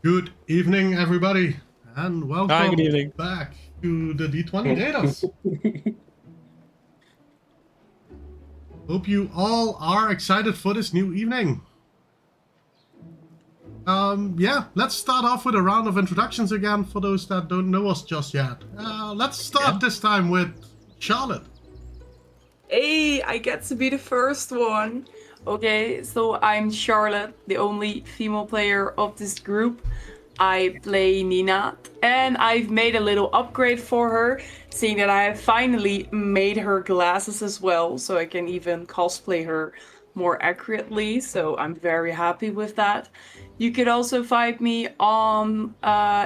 Good evening, everybody, and welcome Hi, good evening. back to the D20 Datas. Hope you all are excited for this new evening. Yeah, let's start off with a round of introductions again for those that don't know us just yet. Let's start this time with Charlotte. Hey, I get to be the first one. Okay, so I'm Charlotte, the only female player of this group. I play Nina, and I've made a little upgrade for her, seeing that I have finally made her glasses as well, so I can even cosplay her more accurately, so I'm very happy with that. You could also find me on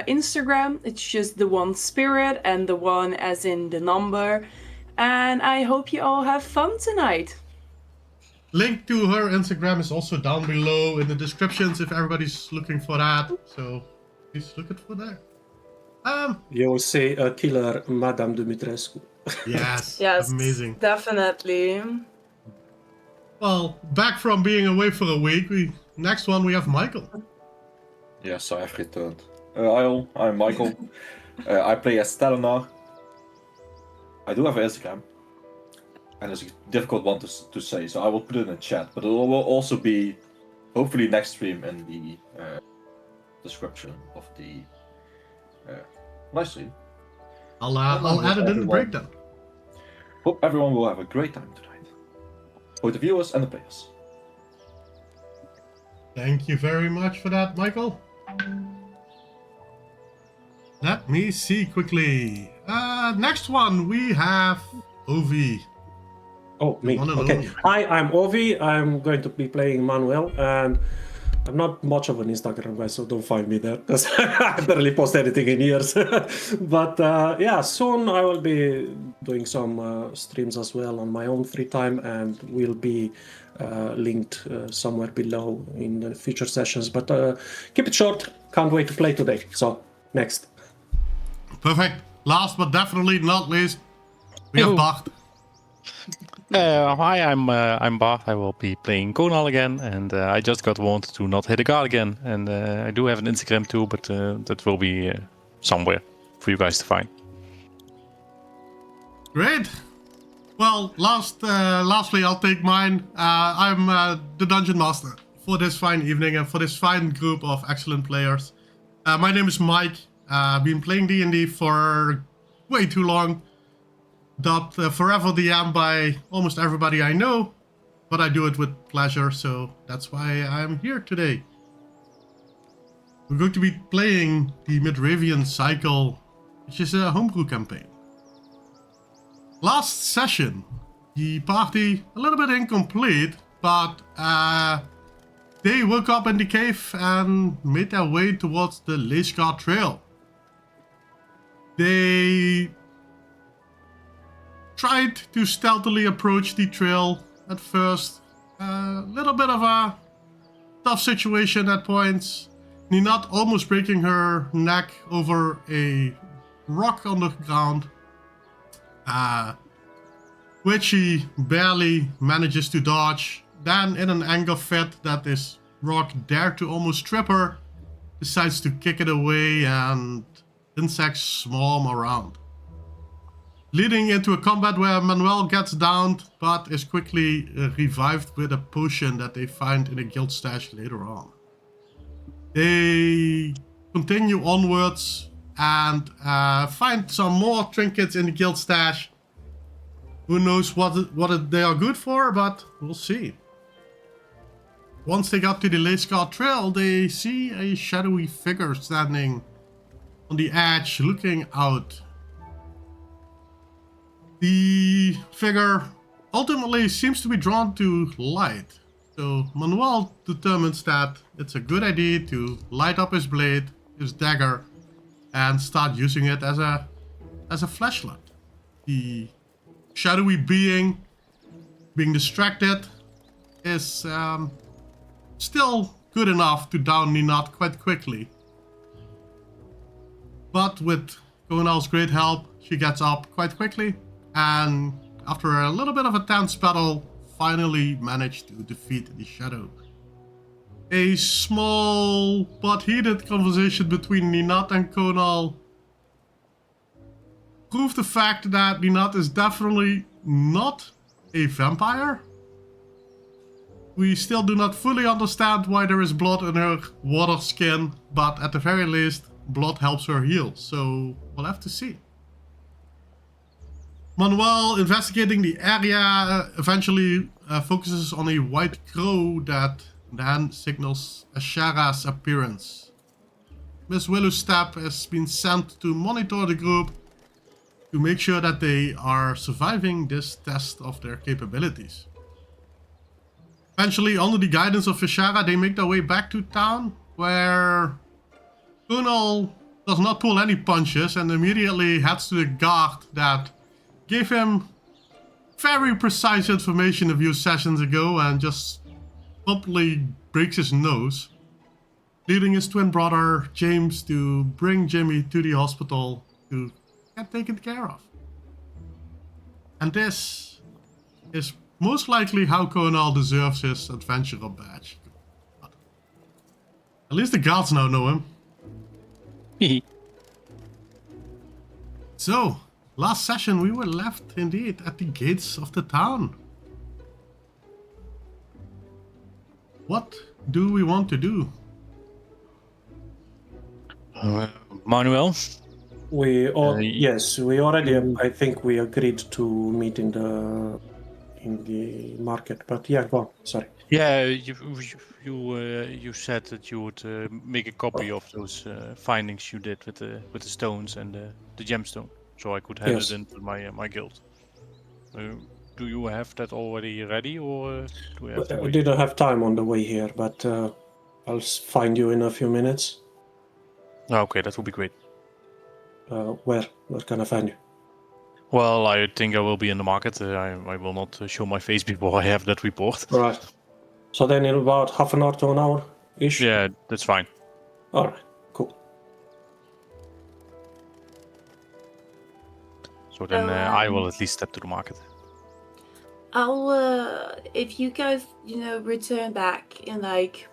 Instagram. It's just the one spirit and the one as in the number. And I hope you all have fun tonight. Link to her Instagram is also down below in the descriptions if everybody's looking for that. So please look it for there. You'll see a killer Madame Dumitrescu. Yes, Yes, amazing. Definitely. Well, back from being away for a week, next one we have Michael. Yes, I have returned. I'm Michael. I play as Stelinar. I do have an Instagram, and it's a difficult one to say, so I will put it in the chat. But it will also be, hopefully, next stream in the description of the live stream. I'll add it in the breakdown. Hope everyone will have a great time tonight, both the viewers and the players. Thank you very much for that, Michael. Let me see quickly. Next one we have Ovi. Oh, me. Okay. Hi, I'm Ovi. I'm going to be playing Manuel, and I'm not much of an Instagram guy, so don't find me there because I barely post anything in years. But yeah, soon I will be doing some streams as well on my own free time, and will be linked somewhere below in the future sessions. But keep it short. Can't wait to play today. So next. Perfect. Last but definitely not least, we have Bart. Hi, I'm Bart. I will be playing Conal again, and I just got warned to not hit a guard again. And I do have an Instagram too, but that will be somewhere for you guys to find. Great. Well, lastly, I'll take mine. I'm the Dungeon Master for this fine evening and for this fine group of excellent players. My name is Mike. I've been playing D&D for way too long. Dubbed forever DM by almost everybody I know, but I do it with pleasure, so that's why I'm here today. We're going to be playing the Mythravain Cycle, which is a homebrew campaign. Last session, the party, a little bit incomplete, but they woke up in the cave and made their way towards the Leyscar Trail. They tried to stealthily approach the trail at first. A little bit of a tough situation at points. Ninat almost breaking her neck over a rock on the ground, which she barely manages to dodge. Then, in an anger fit that this rock dared to almost trip her, decides to kick it away and insects swarm around, leading into a combat where Manuel gets downed but is quickly revived with a potion that they find in a guild stash later on. They continue onwards and find some more trinkets in the guild stash. Who knows what they are good for, but we'll see. Once they got to the Leyscar Trail, they see a shadowy figure standing on the edge, looking out. The figure ultimately seems to be drawn to light, so Manuel determines that it's a good idea to light up his blade, his dagger, and start using it as a flashlight. The shadowy being distracted is still good enough to down Ninat quite quickly. But with Conal's great help, she gets up quite quickly, and after a little bit of a tense battle, finally managed to defeat the shadow. a small but heated conversation between Ninat and Konal proved the fact that Ninat is definitely not a vampire. We still do not fully understand why there is blood in her water skin, but at the very least, blood helps her heal, so we'll have to see. Manuel, investigating the area, eventually focuses on a white crow that then signals Ashara's appearance. Miss Willowstep has been sent to monitor the group to make sure that they are surviving this test of their capabilities. Eventually, under the guidance of Ashara, they make their way back to town, where Kunal does not pull any punches and immediately heads to the guard that gave him very precise information a few sessions ago and just promptly breaks his nose, leading his twin brother James to bring Jimmy to the hospital to get taken care of. And this is most likely how Konal deserves his adventurer badge. At least the guards now know him. So, last session we were left indeed at the gates of the town. What do we want to do? Manuel? We already. I think we agreed to meet in the market. But yeah, go on. Sorry. Yeah, you said that you would make a copy of those findings you did with the stones and the gemstone, so I could hand it into my guild. Do you have that already ready, or do we have to We wait? didn't have time on the way here, but I'll find you in a few minutes. Okay, that would be great. Where can I find you? Well, I think I will be in the market. I will not show my face before I have that report. Right. So then in about half an hour to an hour-ish? Yeah, that's fine. Alright, cool. So then I will at least step to the market. I'll, if you guys, return back in like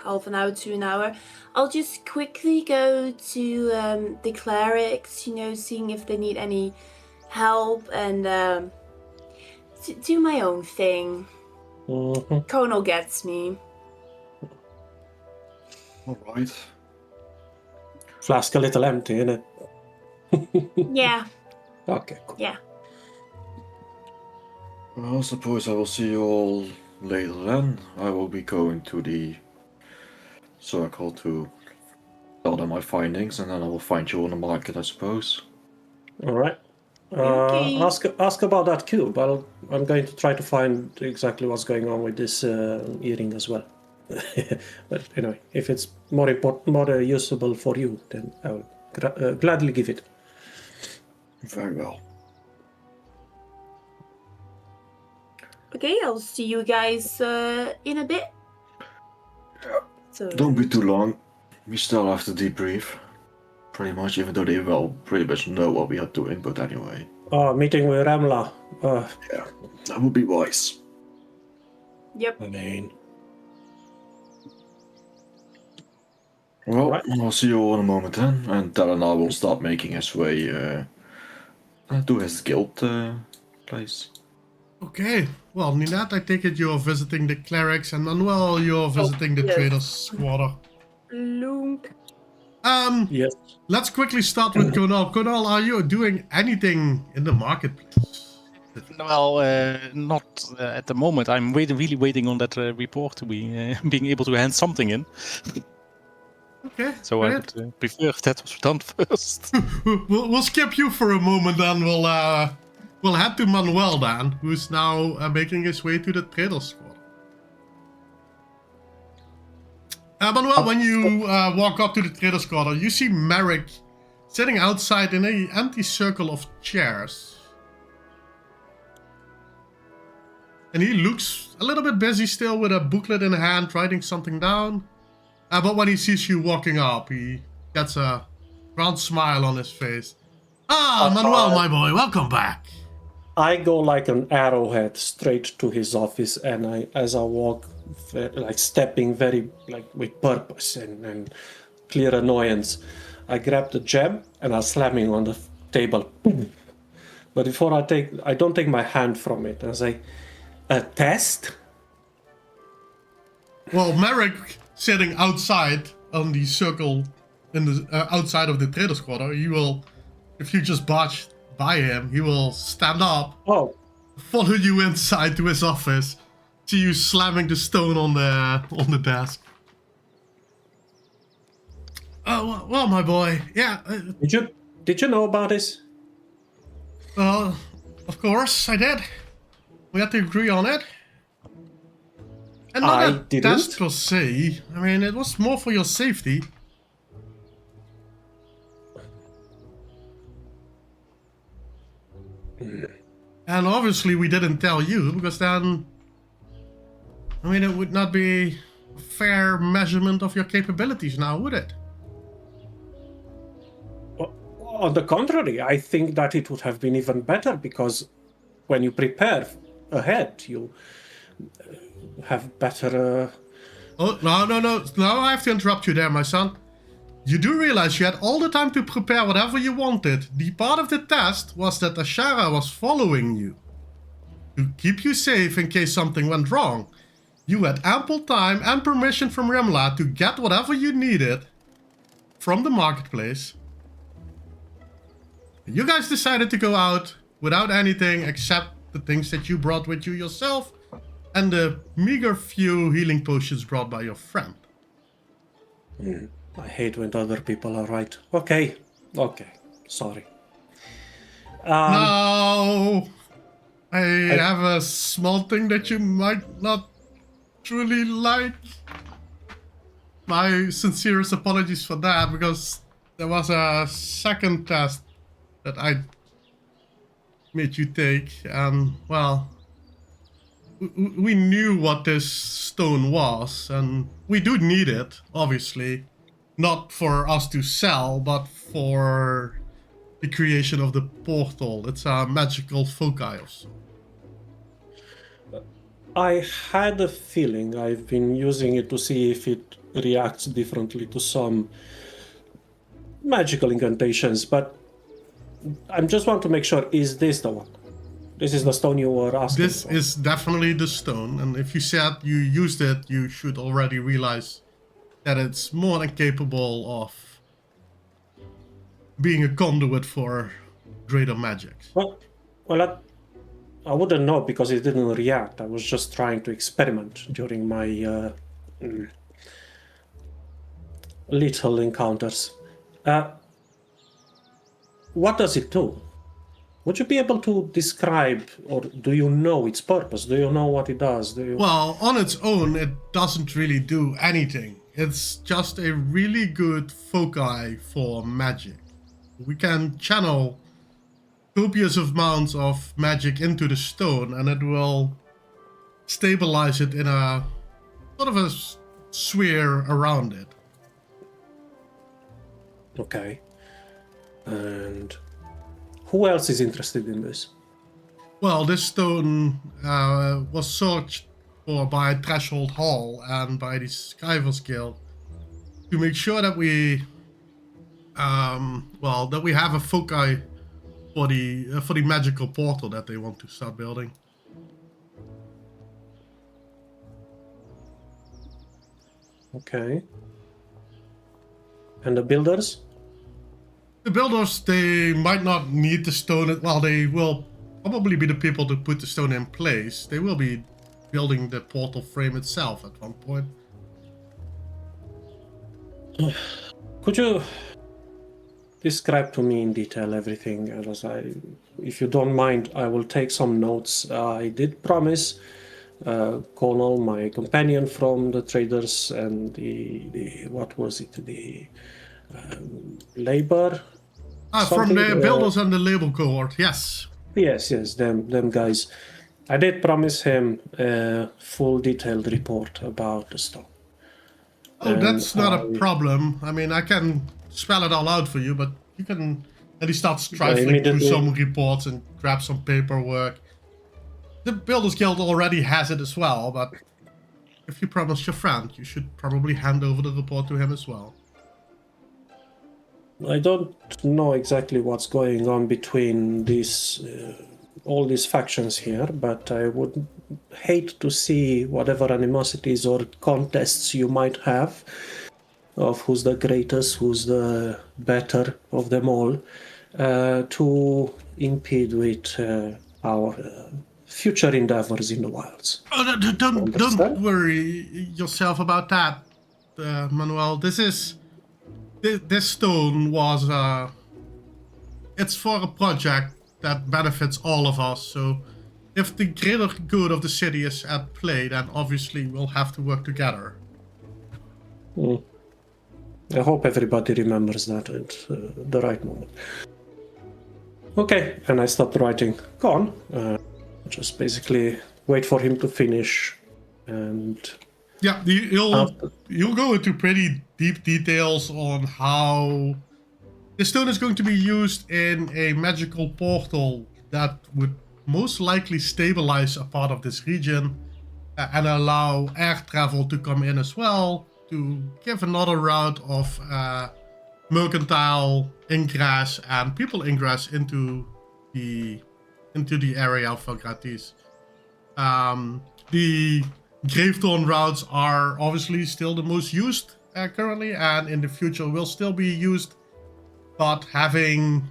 half an hour to an hour, I'll just quickly go to the clerics, seeing if they need any help and do my own thing. Mm-hmm. Konal gets me. Alright. Flask a little empty, innit? Yeah, Okay, cool. yeah. Well, I suppose I will see you all later then. I will be going to the circle to tell them my findings, and then I will find you on the market, I suppose. Alright. Okay. Ask about that cube. I'm going to try to find exactly what's going on with this earring as well. But anyway, if it's more usable for you, then I will gladly give it. Very well. Okay, I'll see you guys in a bit. Yeah. So, Don't be too long. We still have to debrief. Pretty much, even though they will pretty much know what we are doing, but anyway. Meeting with Ramla. Yeah, that would be wise. Yep. I mean, Well, Right. I'll see you all in a moment then, and Dalanar will start making his way to his guild place. Okay, well, Ninat, I take it you're visiting the clerics, and Manuel, you're visiting the yes. trader's squatter. Lunk. yes. Let's quickly start with Konal. Konal, are you doing anything in the marketplace? Well, not at the moment. I'm really waiting on that report to be being able to hand something in. Okay, So I great. would prefer if that was done first. We'll skip you for a moment, then we'll head to Manuel then, who's now making his way to the trader's squad. Manuel, when you walk up to the trader's squad, you see Merrick sitting outside in an empty circle of chairs. And he looks a little bit busy still with a booklet in hand, writing something down. But when he sees you walking up, he gets a round smile on his face. Ah, Manuel, my boy, welcome back. I go like an arrowhead straight to his office, and as I walk like stepping very like with purpose and clear annoyance. I grab the gem and I'm slamming on the table. But before I don't take my hand from it. I say, a test? Well, Merrick sitting outside on the circle in the outside of the trader's quarter, he will, if you just barge by him, he will stand up, follow you inside to his office, see you slamming the stone on the desk. Oh well, my boy. Yeah. Did you know about this? Well, of course I did. We had to agree on it. And not a test per se. I mean, it was more for your safety. And obviously we didn't tell you, because then, I mean, it would not be a fair measurement of your capabilities now, would it? On the contrary, I think that it would have been even better, because when you prepare ahead, you have better... Oh, no. Now I have to interrupt you there, my son. You do realize you had all the time to prepare whatever you wanted. The part of the test was that Ashara was following you to keep you safe in case something went wrong. You had ample time and permission from Rimla to get whatever you needed from the marketplace. You guys decided to go out without anything except the things that you brought with you yourself and the meager few healing potions brought by your friend. I hate when other people are right. Okay, sorry. No, I have a small thing that you might not truly like. My sincerest apologies for that, because there was a second test that I made you take, and well, we knew what this stone was, and we do need it, obviously. Not for us to sell, but for the creation of the portal. It's a magical foci or so. I had a feeling. I've been using it to see if it reacts differently to some magical incantations, but I just want to make sure, is this the one? This is the stone you were asking This for? is definitely the stone, and if you said you used it, you should already realize that it's more than capable of being a conduit for greater magics. Well, I wouldn't know because it didn't react. I was just trying to experiment during my little encounters. What does it do? Would you be able to describe, or do you know its purpose? Do you know what it does? Well, on its own, it doesn't really do anything. It's just a really good foci for magic. We can channel copious amounts of magic into the stone, and it will stabilize it in a sort of a sphere around it. Okay. And who else is interested in this? Well, this stone was searched for by Threshold Hall and by the Skivers Guild to make sure that we, that we have a foci for the magical portal that they want to start building. Okay. And the builders? The builders, they might not need the stone. Well, they will probably be the people to put the stone in place. They will be building the portal frame itself at one point. Could you describe to me in detail everything? As if you don't mind, I will take some notes. I did promise Connell, my companion from the traders, and the what was it? The labor. From the builders and the labor cohort, yes. Yes, them guys. I did promise him a full detailed report about the stone. Oh, that's not a problem. I mean, I can spell it all out for you, but you can at least start trifling through some reports and grab some paperwork. The Builders Guild already has it as well, but if you promised your friend, you should probably hand over the report to him as well. I don't know exactly what's going on between these all these factions here, but I would hate to see whatever animosities or contests you might have of who's the greatest, who's the better of them all, to impede with our future endeavors in the wilds. Oh, don't worry yourself about that, Manuel. This stone was it's for a project that benefits all of us. So if the greater good of the city is at play, then obviously we'll have to work together. I hope everybody remembers that at the right moment. Okay, and I stopped writing. Go on. Just basically wait for him to finish, and yeah, you'll go into pretty deep details on how the stone is going to be used in a magical portal that would most likely stabilize a part of this region and allow air travel to come in as well, to give another route of mercantile ingress and people ingress into the area of Valgratis. The Gravedawn routes are obviously still the most used currently, and in the future will still be used. But having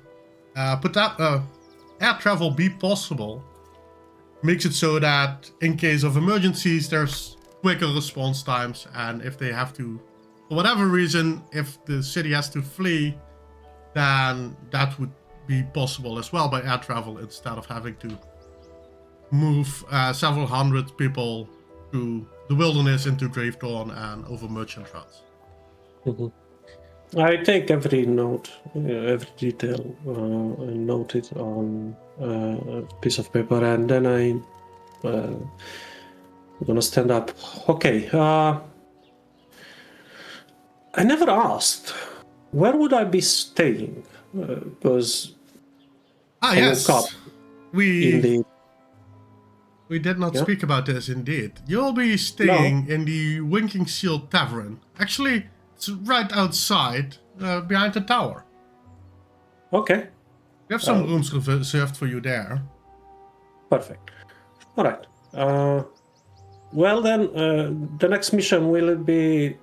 air travel be possible makes it so that in case of emergencies, there's quicker response times, and if they have to, for whatever reason, if the city has to flee, then that would be possible as well by air travel instead of having to move several hundred people through the wilderness into Gravedawn and over merchant routes. Mm-hmm. I take every note, every detail, and note it on a piece of paper, and then I'm gonna stand up. Okay. I never asked, where would I be staying? Because yes, we did not Yeah? speak about this. Indeed, you'll be staying in the Winking Seal Tavern. Actually, it's right outside, behind the tower. Okay. We have some rooms reserved for you there. Perfect. All right. Well then, the next mission, will it be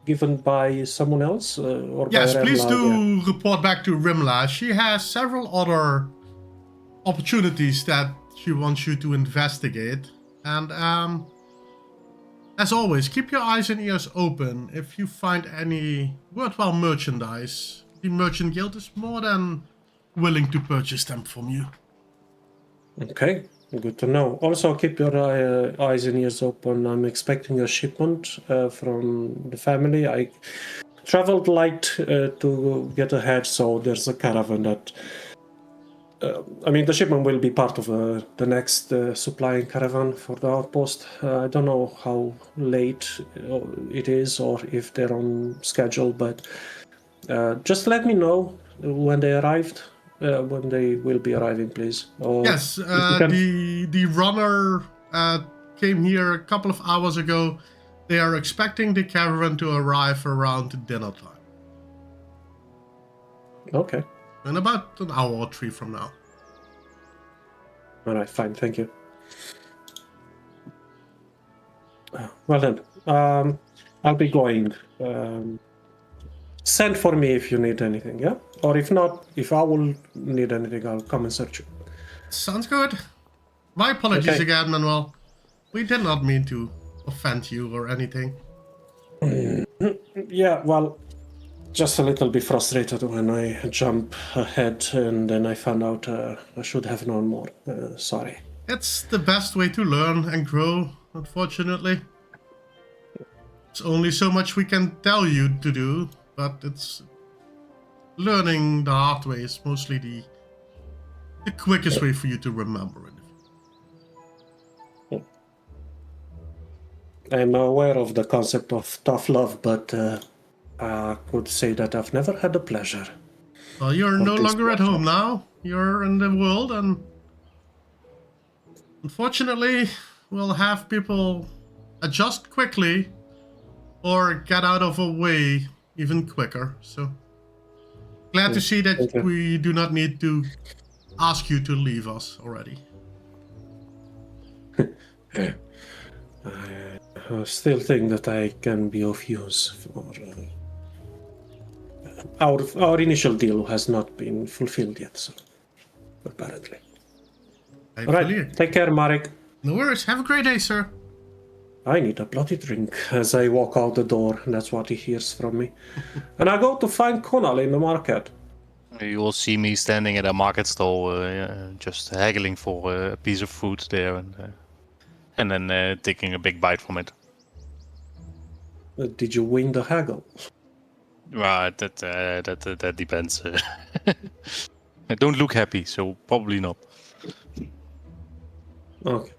given by someone else? Or Yes, by please Remla? do report back to Rimla. She has several other opportunities that she wants you to investigate. And as always, keep your eyes and ears open. If you find any worthwhile merchandise, the Merchant Guild is more than willing to purchase them from you. Okay, good to know. Also, keep your eyes and ears open. I'm expecting a shipment from the family. I traveled light to get ahead, so there's a caravan that... the shipment will be part of the next supplying caravan for the outpost. I don't know how late it is or if they're on schedule, but just let me know when they arrived. When they will be arriving, please. Or yes, the runner came here a couple of hours ago. They are expecting the caravan to arrive around dinner time. Okay. In about an hour or 3 from now. All right, fine, thank you. Well then, I'll be going. Send for me if you need anything, yeah? Or if not, if I will need anything, I'll come and search you. Sounds good. My apologies Okay. again, Manuel. We did not mean to offend you or anything. Yeah, well, just a little bit frustrated when I jump ahead and then I found out I should have known more. Sorry. It's the best way to learn and grow, unfortunately. It's only so much we can tell you to do, but it's learning the hard way is mostly the quickest way for you to remember it. I'm aware of the concept of tough love, but I could say that I've never had the pleasure. Well, you're no longer at home now. You're in the world, and unfortunately, we'll have people adjust quickly or get out of a way even quicker. So glad to see that we do not need to ask you to leave us already. I still think that I can be of use for our initial deal has not been fulfilled yet, so apparently. All right, take care, Marek. No worries. Have a great day, sir. I need a bloody drink as I walk out the door. That's what he hears from me. And I go to find Conal in the market. You will see me standing at a market stall, just haggling for a piece of food there, and then taking a big bite from it. Did you win the haggle? Right, that depends. I don't look happy, so probably not. Okay.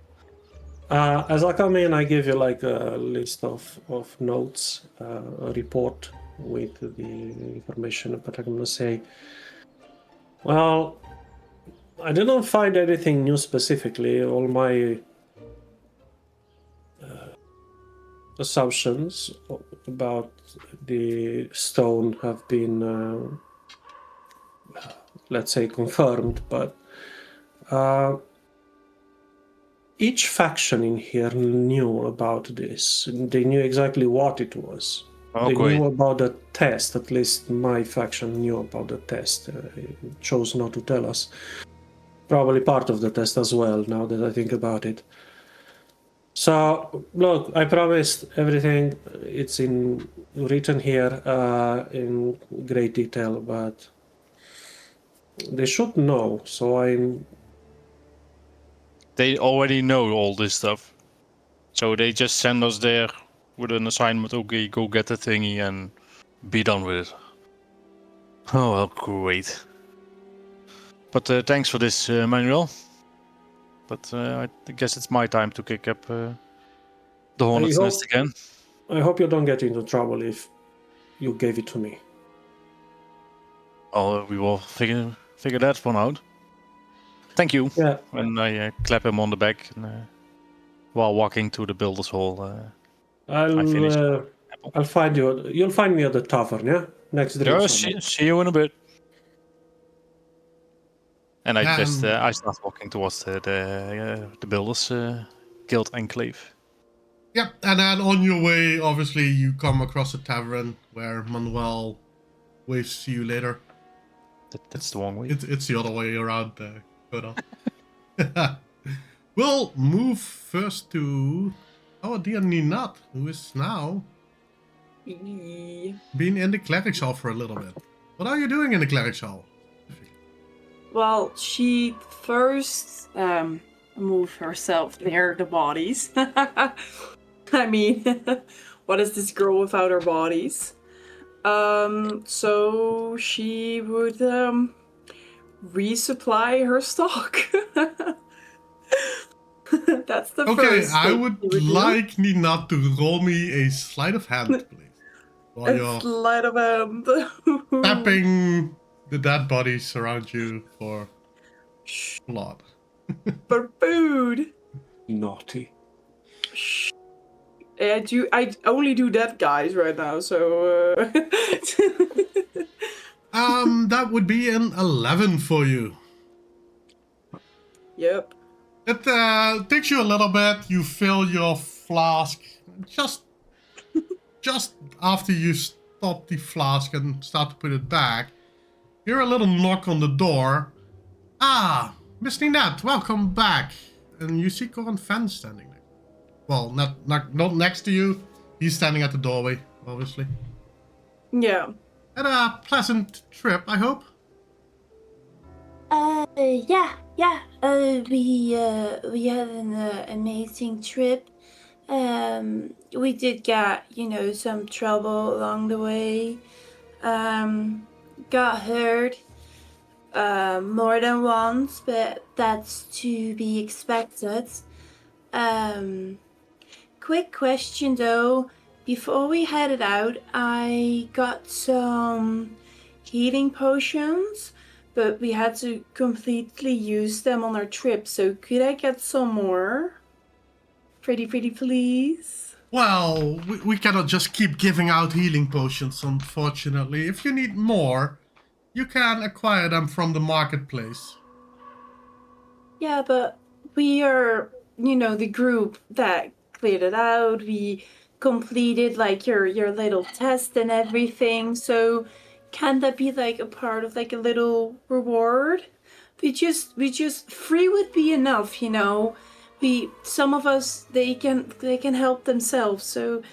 As I come in, I give you like a list of notes, a report with the information, but I'm going to say, well, I didn't find anything new specifically. All my assumptions about the stone have been, let's say, confirmed, but each faction in here knew about this. They knew exactly what it was. They knew about the test. At least my faction knew about the test. It chose not to tell us. Probably part of the test as well, now that I think about it. So, look, I promised everything. It's written here in great detail, but they should know. So They already know all this stuff. So they just send us there with an assignment. Okay, go get the thingy and be done with it. Oh, well, great. But thanks for this, Manuel. But I guess it's my time to kick up the hornet's nest again. I hope you don't get into trouble if you gave it to me. Oh, we will figure that one out. Thank you. Yeah. And I clap him on the back while walking to the builder's hall. I'll find you. You'll find me at the tavern, yeah? Next drink. Yeah, see you in a bit. And I start walking towards the builders guild enclave. Yep, and then on your way, obviously, you come across a tavern where Manuel waves to you later. That's the wrong way. It's the other way around, Koda. We'll move first to our dear Ninat, who is now been in the cleric's hall for a little bit. What are you doing in the cleric's hall? Well, she first moved herself near the bodies. I mean, what is this girl without her bodies? So she would resupply her stock. That's the first. Okay, I would like Ninat to roll me a sleight of hand, please. While you're sleight of hand. tapping the dead bodies around you for blood. For food. Naughty. I only do dead guys right now, so that would be an 11 for you. Yep. It takes you a little bit. You fill your flask just after you stop the flask and start to put it back. Hear a little knock on the door. Ah, Miss Ninette, welcome back. And you see Corin Fenn standing there. Well, not next to you. He's standing at the doorway, obviously. Yeah. Had a pleasant trip, I hope. Yeah. We had an amazing trip. We did get, some trouble along the way. Got hurt more than once, but that's to be expected. Quick question though, before we headed out, I got some healing potions, but we had to completely use them on our trip, so could I get some more? Pretty please? Well, we cannot just keep giving out healing potions, unfortunately. If you need more, you can acquire them from the marketplace. Yeah, but we are, the group that cleared it out. We completed like your little test and everything. So can that be like a part of like a little reward? We just free would be enough, some of us they can help themselves. So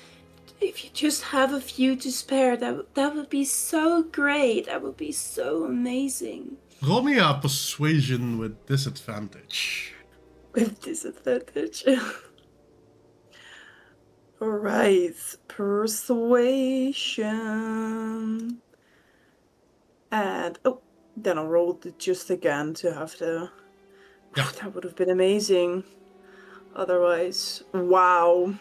if you just have a few to spare, that would be so great. That would be so amazing. Roll me a persuasion with disadvantage. With disadvantage. Alright, persuasion. And then I'll roll it just again to have the. Yeah. That would have been amazing. Otherwise, wow.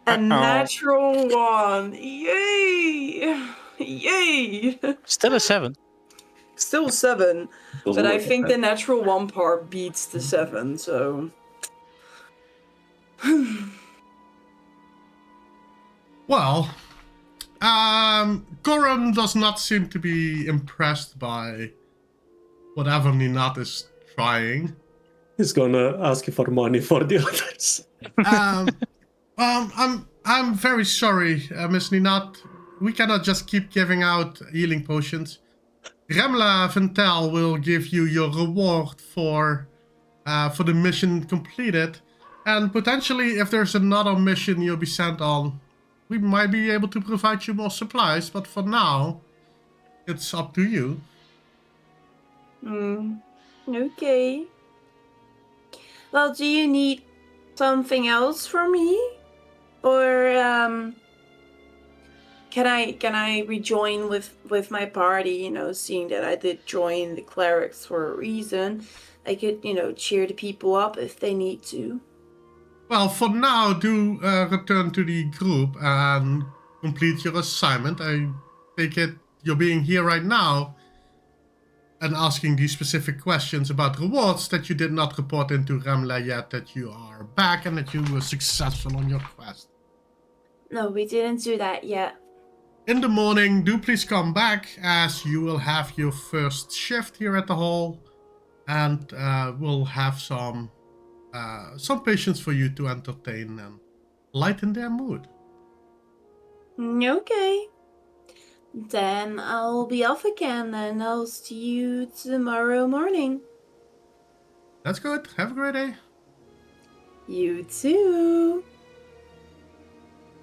A natural one. Yay! Yay! Still a 7. Still 7. Doesn't But I work think like the natural 1 part beats the 7, so. Well, Goran does not seem to be impressed by whatever Ninat is trying. He's gonna ask you for money for the others. I'm very sorry, Miss Ninat. We cannot just keep giving out healing potions. Remla Ventel will give you your reward for the mission completed, and potentially, if there's another mission you'll be sent on, we might be able to provide you more supplies. But for now, it's up to you. Okay. Well, do you need something else from me? Or can I rejoin with my party, seeing that I did join the clerics for a reason. I could, cheer the people up if they need to. Well, for now, do return to the group and complete your assignment. I take it you're being here right now and asking these specific questions about rewards that you did not report into Remla yet, that you are back and that you were successful on your quest. No, we didn't do that yet. In the morning, do please come back, as you will have your first shift here at the hall, and we'll have some patients for you to entertain and lighten their mood. Okay. Then I'll be off again, and I'll see you tomorrow morning. That's good. Have a great day. You too.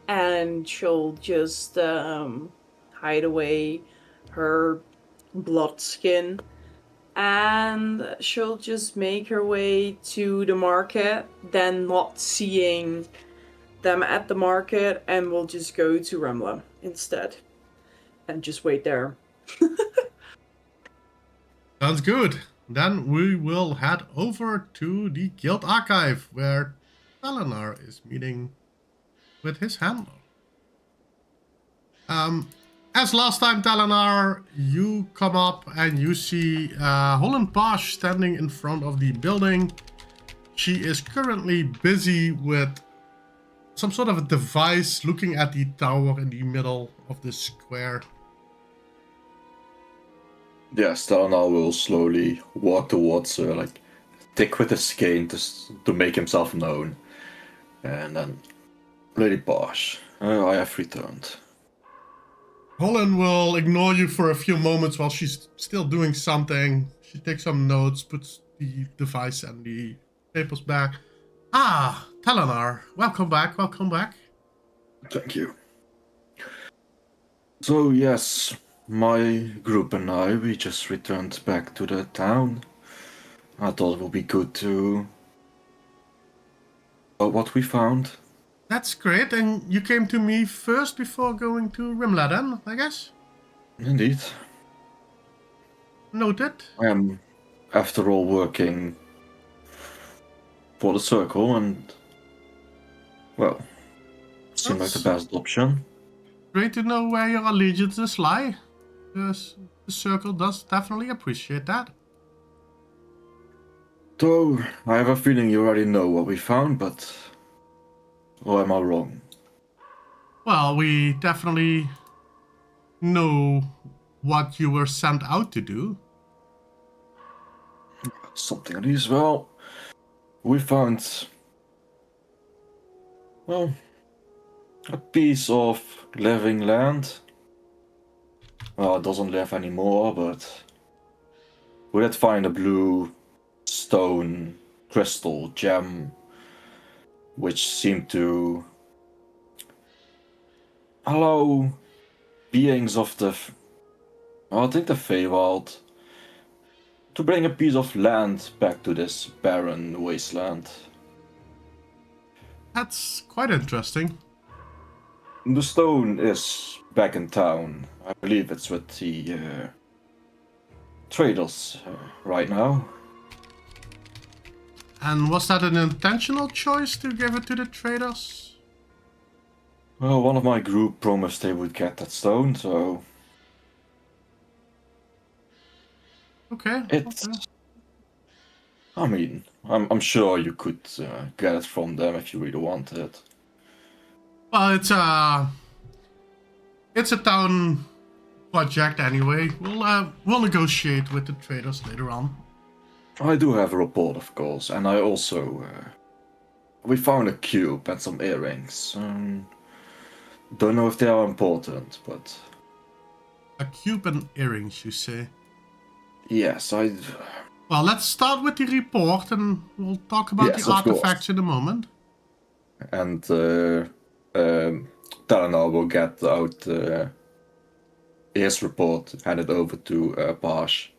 And she'll just hide away her blood skin, and she'll just make her way to the market, then not seeing them at the market, and we'll just go to Remla instead and just wait there. Sounds good. Then we will head over to the guild archive, where Eleanor is meeting with his handler. As last time, Telenar, you come up and you see Holland Bosch standing in front of the building. She is currently busy with some sort of a device, looking at the tower in the middle of the square. Yes, Telenar will slowly walk towards her, like tick with his cane to make himself known. And then, Lady Bosch, I have returned. Holland will ignore you for a few moments while she's still doing something. She takes some notes, puts the device and the papers back. Ah, Telenar, welcome back, welcome back. Thank you. So yes, my group and I, we just returned back to the town. I thought it would be good to what we found. That's great, and you came to me first before going to Rimla then, I guess? Indeed. Noted. I am, after all, working for the circle, and, well, seemed like the best option. Great to know where your allegiances lie. Yes, the circle does definitely appreciate that. Though, I have a feeling you already know what we found, but... or am I wrong? Well, we definitely know what you were sent out to do. Something of these. Well, we found, well, a piece of living land. Well, it doesn't live anymore, but we did find a blue stone crystal gem, which seemed to allow beings of the, I think the Feywild, to bring a piece of land back to this barren wasteland. That's quite interesting. The stone is back in town. I believe it's with the traders right now. And was that an intentional choice to give it to the traders? Well, one of my group promised they would get that stone, so Okay. it's. Okay. I mean, I'm sure you could get it from them if you really wanted it. Well, it's a town project anyway. We'll negotiate with the traders later on. I do have a report, of course, and I also we found a cube and some earrings. Don't know if they are important, but A cube and earrings, you say? yes, I. Well, let's start with the report, and we'll talk about Yes, the of course. artifacts in a moment. And Dalinar will get out his report, hand it over to Pash.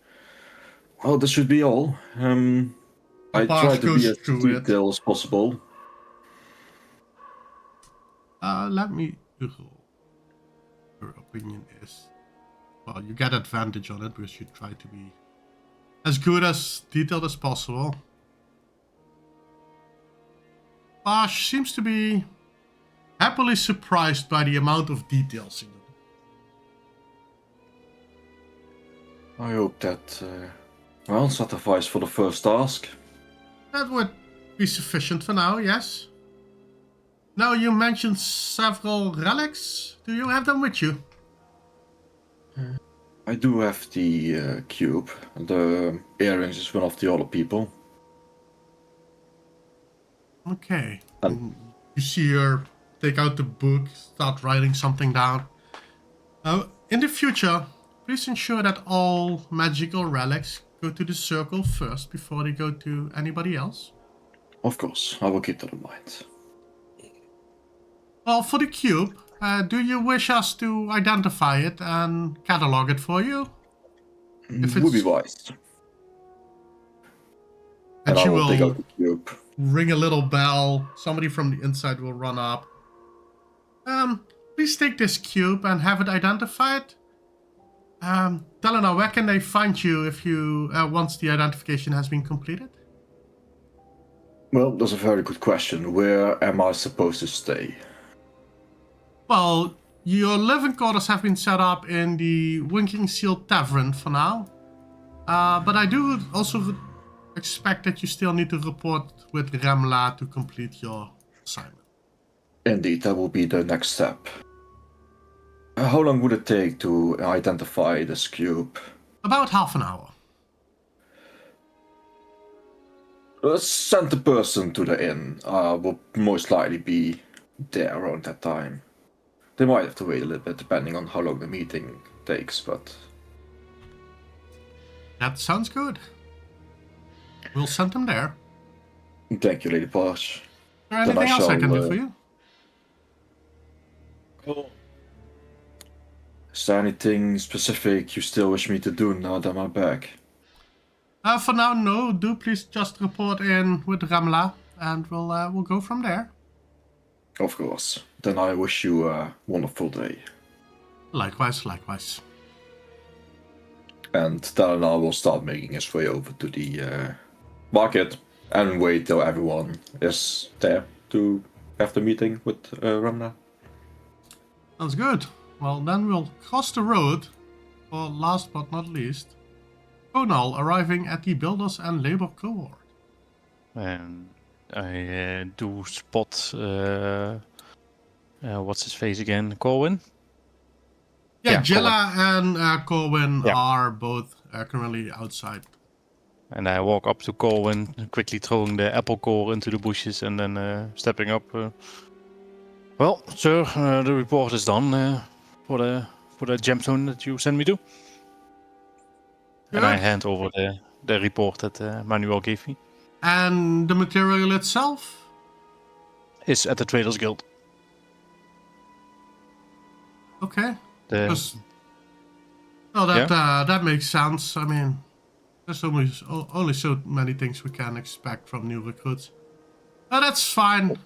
Well, this should be all. I Pash try to goes be as through it. detailed as possible. Let me. Your opinion is. Well, you get advantage on it because you try to be as good as detailed as possible. Pash seems to be happily surprised by the amount of details in it. I hope that, satisfies for the first task. That would be sufficient for now, yes. Now, you mentioned several relics. Do you have them with you? I do have the cube. The earrings is one of the other people. Okay. You see her take out the book, start writing something down. In the future, please ensure that all magical relics go to the circle first before they go to anybody else. Of course, I will keep that in mind. Well, for the cube, do you wish us to identify it and catalog it for you? If Would be it's- wise. And I she will take out will the cube. ring a little bell. Somebody from the inside will run up. Please take this cube and have it identified. Dalinar, where can they find you if you once the identification has been completed? Well, that's a very good question. Where am I supposed to stay? Well, your living quarters have been set up in the Winking Seal Tavern for now. But I do also expect that you still need to report with Remla to complete your assignment. Indeed, that will be the next step. How long would it take to identify this cube? About half an hour. Send the person to the inn. Will most likely be there around that time. They might have to wait a little bit depending on how long the meeting takes, but... That sounds good. We'll send them there. Thank you, Lady Posh. Is there anything else I can do for you? Cool. Is there anything specific you still wish me to do now that I'm back? For now, no. Do please just report in with Remla, and we'll go from there. Of course. Then I wish you a wonderful day. Likewise, likewise. And Dalinar will start making his way over to the market and wait till everyone is there to have the meeting with Ramna. Sounds good. Well, then we'll cross the road for last but not least, Conal arriving at the Builders and Labor Cohort. And I do spot what's his face again? Corwin? Yeah, Corwin. Jella and Corwin Yeah. are both currently outside. And I walk up to Corwin, quickly throwing the apple core into the bushes and then stepping up. Well, sir, the report is done for the gemstone that you sent me to. And I Good. hand over the report that Manuel gave me. And the material itself? Is at the Traders Guild. Okay. The, That makes sense. I mean, there's only so many things we can expect from new recruits. That's fine.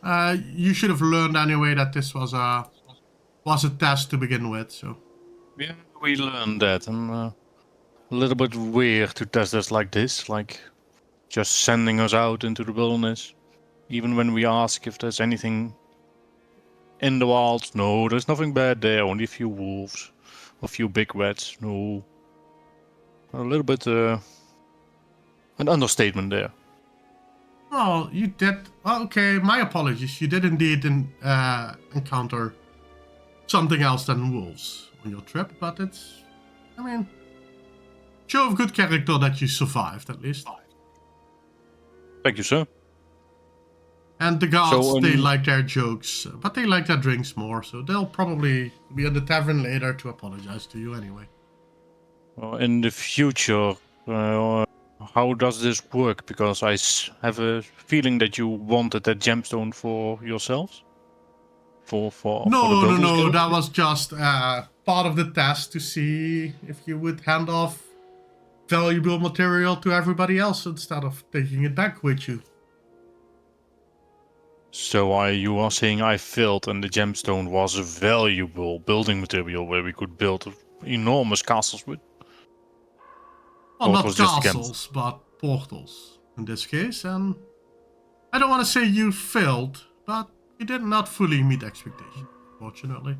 You should have learned anyway that this was a test to begin with. So. yeah, we learned that. A little bit weird to test us like this, like just sending us out into the wilderness. Even when we ask if there's anything in the wilds, no, there's nothing bad there, only a few wolves, a few big rats, no. A little bit an understatement there. Oh, you did. Oh, okay, my apologies. You did indeed encounter something else than wolves on your trip, but it's, I mean, show of good character that you survived at least. Thank you, sir. And the guards, they like their jokes, but they like their drinks more, so they'll probably be at the tavern later to apologize to you anyway. Well, in the future, how does this work? Because I have a feeling that you wanted that gemstone for yourselves? For the Builders Guild? That was just part of the test to see if you would hand off valuable material to everybody else instead of taking it back with you. So you are saying I failed and the gemstone was a valuable building material where we could build enormous castles with? Well, not castles, but portals in this case, and I don't want to say you failed, but you did not fully meet expectations, fortunately.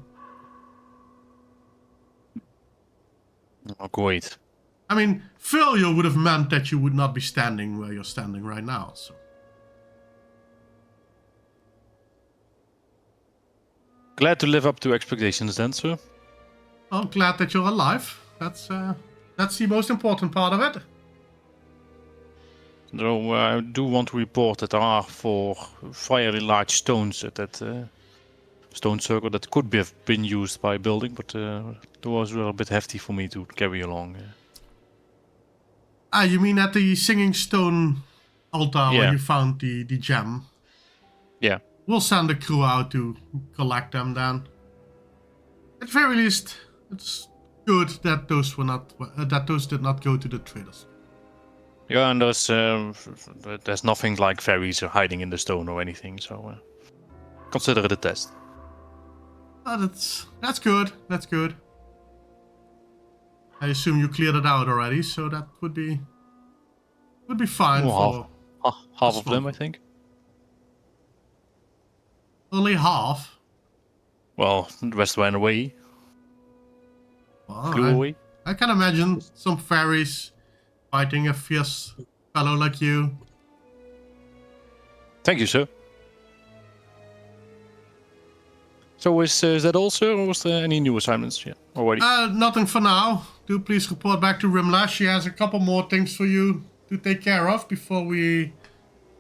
Oh, great. I mean, failure would have meant that you would not be standing where you're standing right now, so. Glad to live up to expectations then, sir. Well, glad that you're alive. That's the most important part of it. Though I do want to report that there are 4 fairly large stones at that stone circle that could have been used by building, but those were a bit hefty for me to carry along. You mean at the Singing Stone altar where Yeah. you found the gem? Yeah. We'll send a crew out to collect them then. At very least, it's good that those did not go to the traders. Yeah, and there's nothing like fairies or hiding in the stone or anything, so consider it a test. That's good. That's good. I assume you cleared it out already, so that would be fine for half of them, I think. Only half. Well, the rest ran away. Well, Flew away. I can imagine some fairies fighting a fierce fellow like you. Thank you, sir. So is that all, sir, or was there any new assignments yet already? Nothing for now. Do please report back to Rimla. She has a couple more things for you to take care of before we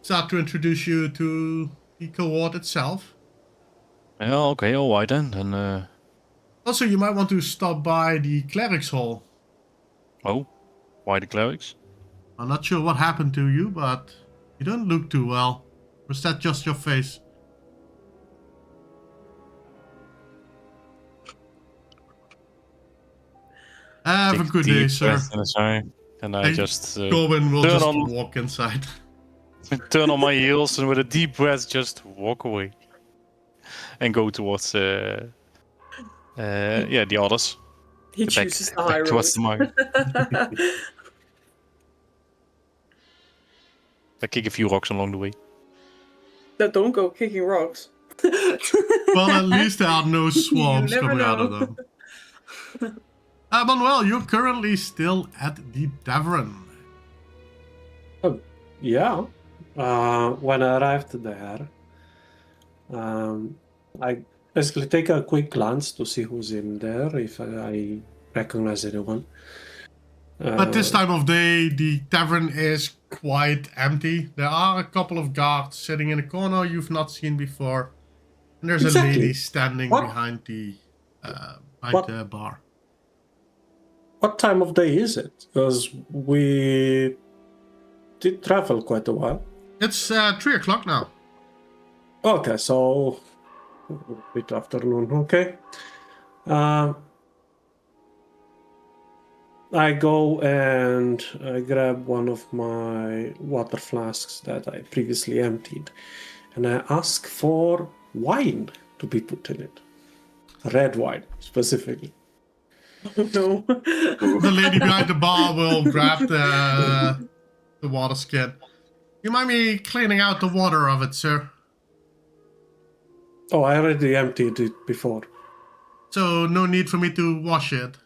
start to introduce you to the cohort itself. Yeah, okay, alright then. Also, you might want to stop by the clerics hall. Oh, why the clerics? I'm not sure what happened to you, but you don't look too well. Or is that just your face? Have a good day, sir. And I just Corwin will just walk inside. turn on my heels and with a deep breath just walk away. And go towards the others. He Back chooses the high road. towards the mine. I kick a few rocks along the way. No, don't go kicking rocks. Well, at least there are no swamps never coming out know. of them. Manuel, you're currently still at the tavern. Oh, yeah. When I arrived there, I basically take a quick glance to see who's in there, if I recognize anyone. But this time of day, the tavern is quite empty. There are a couple of guards sitting in a corner you've not seen before. And there's a lady standing behind the bar. What time of day is it? Because we did travel quite a while. It's 3 o'clock now. Okay, so a bit afternoon. Okay. I go and I grab one of my water flasks that I previously emptied, and I ask for wine to be put in it. Red wine, specifically. No. The lady behind the bar will grab the water skin. You mind me cleaning out the water of it, sir? Oh, I already emptied it before. So no need for me to wash it.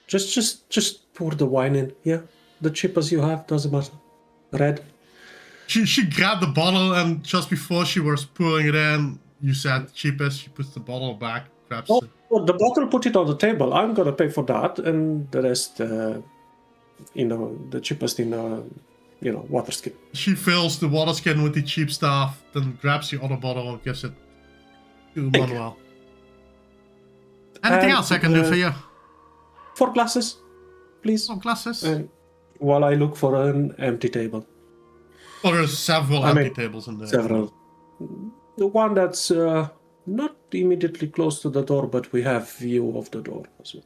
Just pour the wine in. Yeah, the cheapest you have, doesn't matter. Red. She grabbed the bottle, and just before she was pouring it in, you said cheapest. She puts the bottle back, grabs it. Oh, the bottle, put it on the table. I'm gonna pay for that, and the rest, the cheapest in, water skin. She fills the water skin with the cheap stuff, then grabs the other bottle and gives it to Manuel. Anything else I can do for you? 4 glasses, please. 4 glasses? While I look for an empty table. Well, there's several empty tables in there. Several. The one that's not immediately close to the door, but we have view of the door as well.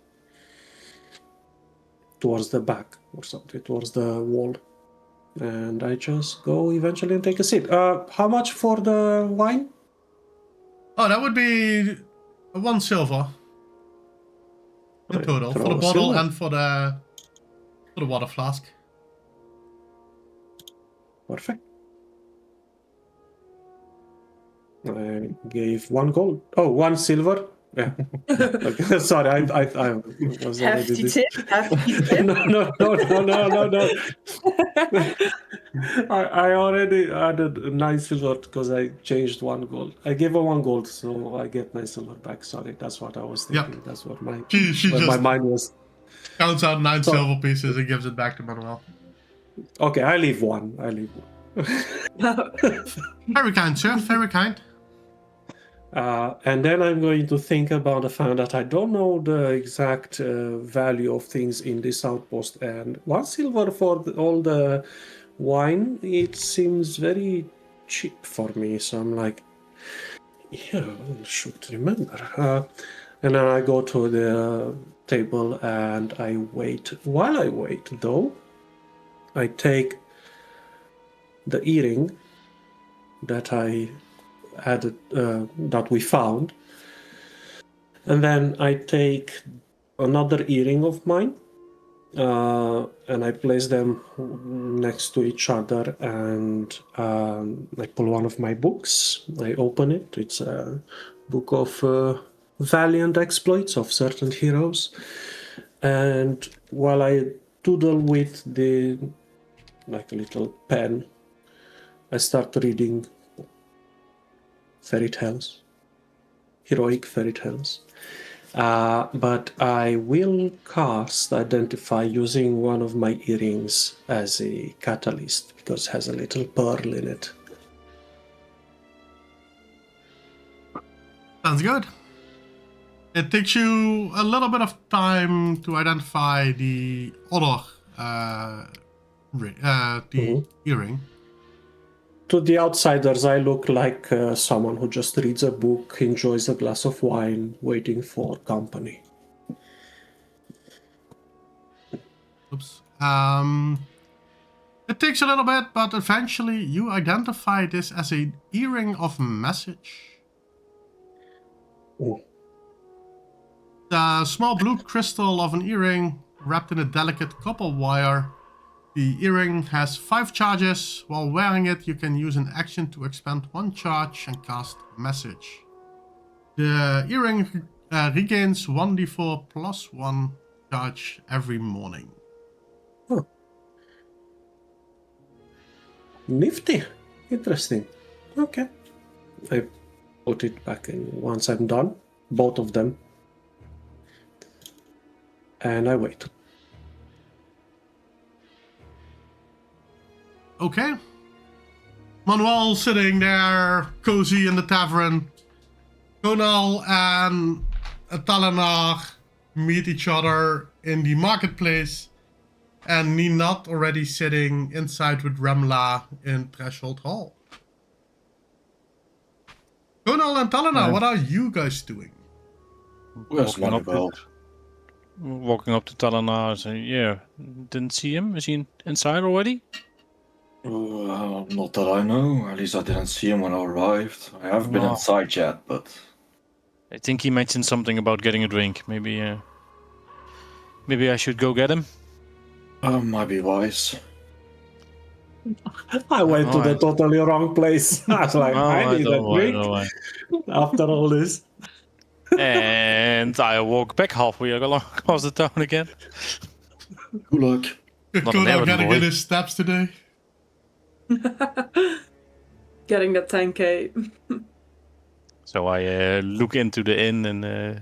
Towards the back or something, towards the wall. And I just go eventually and take a seat. How much for the wine? Oh, that would be 1 silver. In total, for the bottle and for the water flask. Perfect. I gave 1 gold. Oh, 1 silver. Yeah. Okay. Sorry, I was Hefty tip. Hefty tip. No. I already added 9 silver because I changed 1 gold. I gave her 1 gold, so I get 9 silver back. Sorry, that's what I was thinking. Yep. That's what my my mind was. Counts out 9 silver pieces and gives it back to Manuel. Okay, I leave 1. Very kind, sir. Very kind. And then I'm going to think about the fact that I don't know the exact value of things in this outpost, and 1 silver for all the wine, it seems very cheap for me. So I'm like, yeah, I should remember. And then I go to the table and I wait. While I wait, though, I take the earring that I added, that we found, and then I take another earring of mine, and I place them next to each other, and I pull one of my books. I open it. It's a book of valiant exploits of certain heroes, and while I doodle with a little pen, I start reading fairy tales, heroic fairy tales. But I will cast Identify using one of my earrings as a catalyst because it has a little pearl in it. Sounds good. It takes you a little bit of time to identify the other earring. To the outsiders, I look like someone who just reads a book, enjoys a glass of wine, waiting for company. Oops. It takes a little bit, but eventually you identify this as an earring of message. Oh. The small blue crystal of an earring wrapped in a delicate copper wire. The earring has 5 charges. While wearing it, you can use an action to expend 1 charge and cast a message. The earring regains 1d4 plus 1 charge every morning. Oh. Nifty. Interesting. Okay. I put it back in once I'm done, both of them. And I wait. Okay. Manuel sitting there, cozy in the tavern. Conal and Talanar meet each other in the marketplace. And Ninat already sitting inside with Remla in Threshold Hall. Conal and Talanar, what are you guys doing? Where's Manuel? Walking up to Talanar and saying, yeah, didn't see him. Is he inside already? Not that I know. At least I didn't see him when I arrived. I haven't been inside yet, but... I think he mentioned something about getting a drink. Maybe I should go get him? Might be wise. I went to the totally wrong place. I was like, I need a drink after all this. And I walk back halfway across the town again. Good luck. Conal gotta get his steps today. Getting that 10k. So I look into the inn and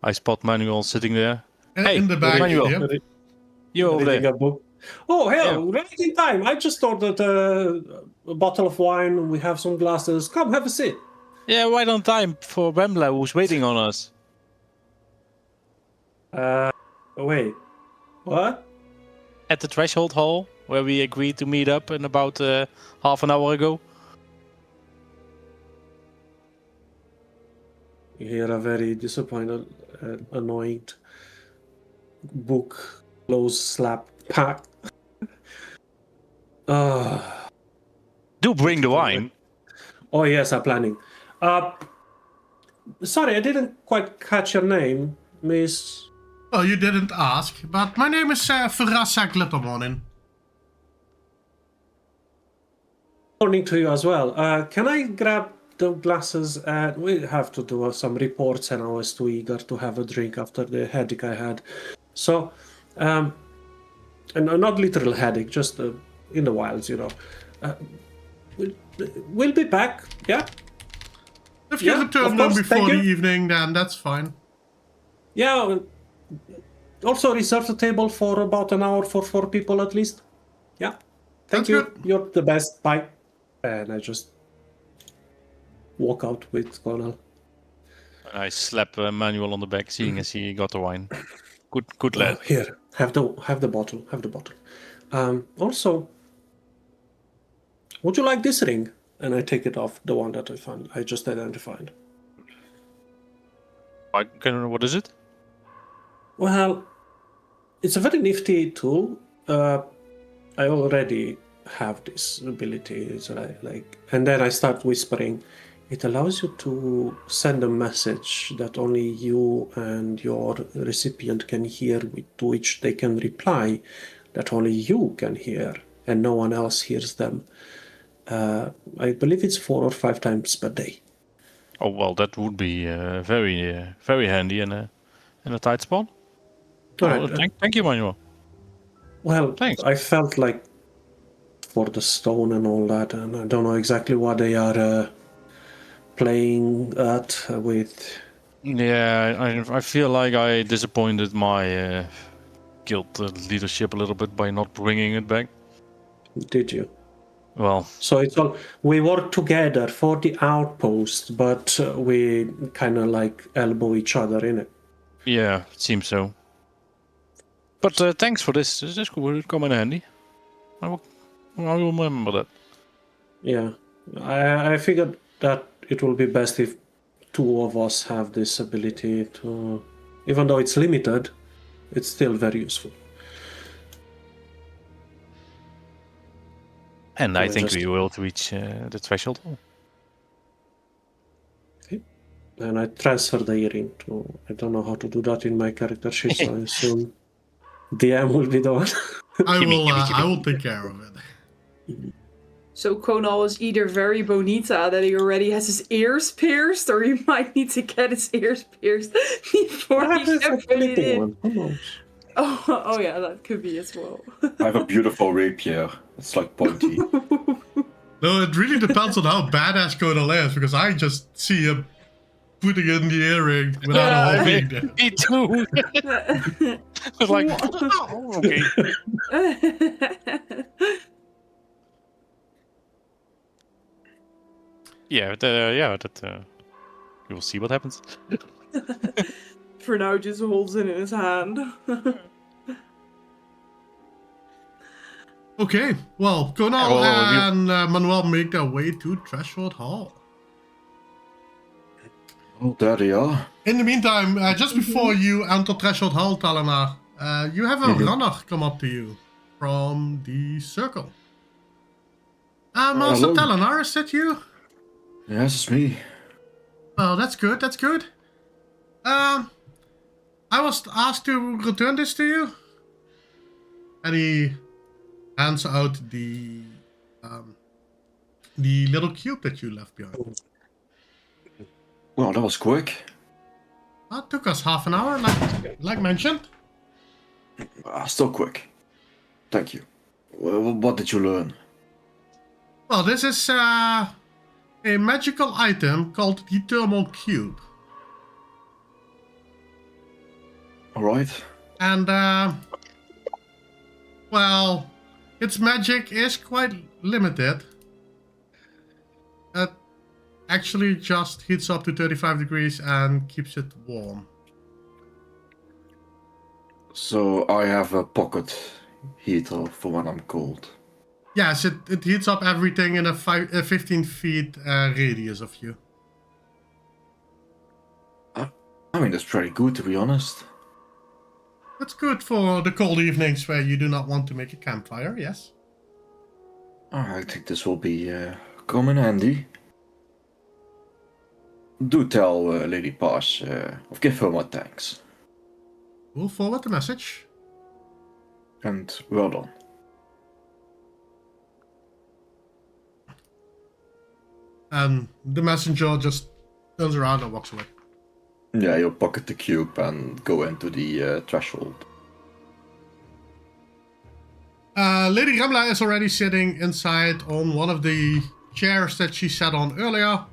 I spot Manuel sitting there. Hey, in the back, Manuel. yeah. You over there. Oh, hell, right in time. I just ordered a bottle of wine. We have some glasses. Come, have a seat. Yeah, right on time for Remla, who's waiting on us. Wait. What? At the Threshold Hall, where we agreed to meet up in about half an hour ago. You hear a very disappointed, annoyed book close slap pack. Do bring the wine. Oh yes, I'm planning. Sorry, I didn't quite catch your name, Miss. Oh, you didn't ask, but my name is Verasa Glittermorning. Morning to you as well. Can I grab the glasses? And we have to do some reports, and I was too eager to have a drink after the headache I had. So, and not literal headache, just in the wilds, you know. We'll be back. Yeah. If you return them before the evening, then that's fine. Yeah. Also reserve the table for about an hour for 4 people at least. Yeah. Thank you. Good. You're the best. Bye. And I just walk out with Conal. I slap Manuel on the back, seeing as he got the wine. Good lad. Here, have the bottle. Have the bottle. Also, would you like this ring? And I take it off, the one that I found. I just identified. What is it? Well, it's a very nifty tool. I already have this ability. It's like, and then I start whispering. It allows you to send a message that only you and your recipient can hear, to which they can reply, that only you can hear, and no one else hears them. I believe it's 4 or 5 times per day. Oh well, that would be very handy in a tight spot. All right. Thank you, Manuel. Well, Thanks. I felt like for the stone and all that, and I don't know exactly what they are playing at with. Yeah, I feel like I disappointed my guild leadership a little bit by not bringing it back. Did you? Well, so it's all, we work together for the outpost, but we kind of like elbow each other in it. Yeah, it seems so. But thanks for this. This could come in handy. I will remember that. Yeah, I figured that it will be best if 2 of us have this ability to, even though it's limited, it's still very useful. And I think we will reach the threshold. Okay. And I transfer the earring to, I don't know how to do that in my character sheet, so I assume DM will be the one. I will take care of it. So Conal is either very bonita that he already has his ears pierced, or he might need to get his ears pierced before he can put it in. Who knows? Oh yeah, that could be as well. I have a beautiful rapier. It's like pointy. No, it really depends on how badass Kodal is, because I just see him putting in the earring without a whole being there. Me too. It's like, oh, okay. We'll see what happens. For now, just holds it in his hand. Okay, well, Konal and Manuel make their way to Threshold Hall. Oh, there they are. In the meantime, just before you enter Threshold Hall, Talana, you have a runner come up to you from the circle. Master Hello. Talanar, is that you? Yes, it's me. Well, that's good, that's good. I was asked to return this to you. And he hands out the little cube that you left behind. Well, that was quick. That took us half an hour, like mentioned. Still quick. Thank you. What did you learn? Well, this is a magical item called the Thermal Cube. Alright. And, well, its magic is quite limited. It actually just heats up to 35 degrees and keeps it warm. So I have a pocket heater for when I'm cold. Yes, it heats up everything in a 15 feet radius of you. I mean, that's pretty good, to be honest. That's good for the cold evenings where you do not want to make a campfire, yes? I think this will be come in handy. Do tell Lady Paz, or give her my thanks. We'll forward the message. And well done. And the messenger just turns around and walks away. Yeah, you'll pocket the cube and go into the threshold. Lady Remla is already sitting inside on one of the chairs that she sat on earlier.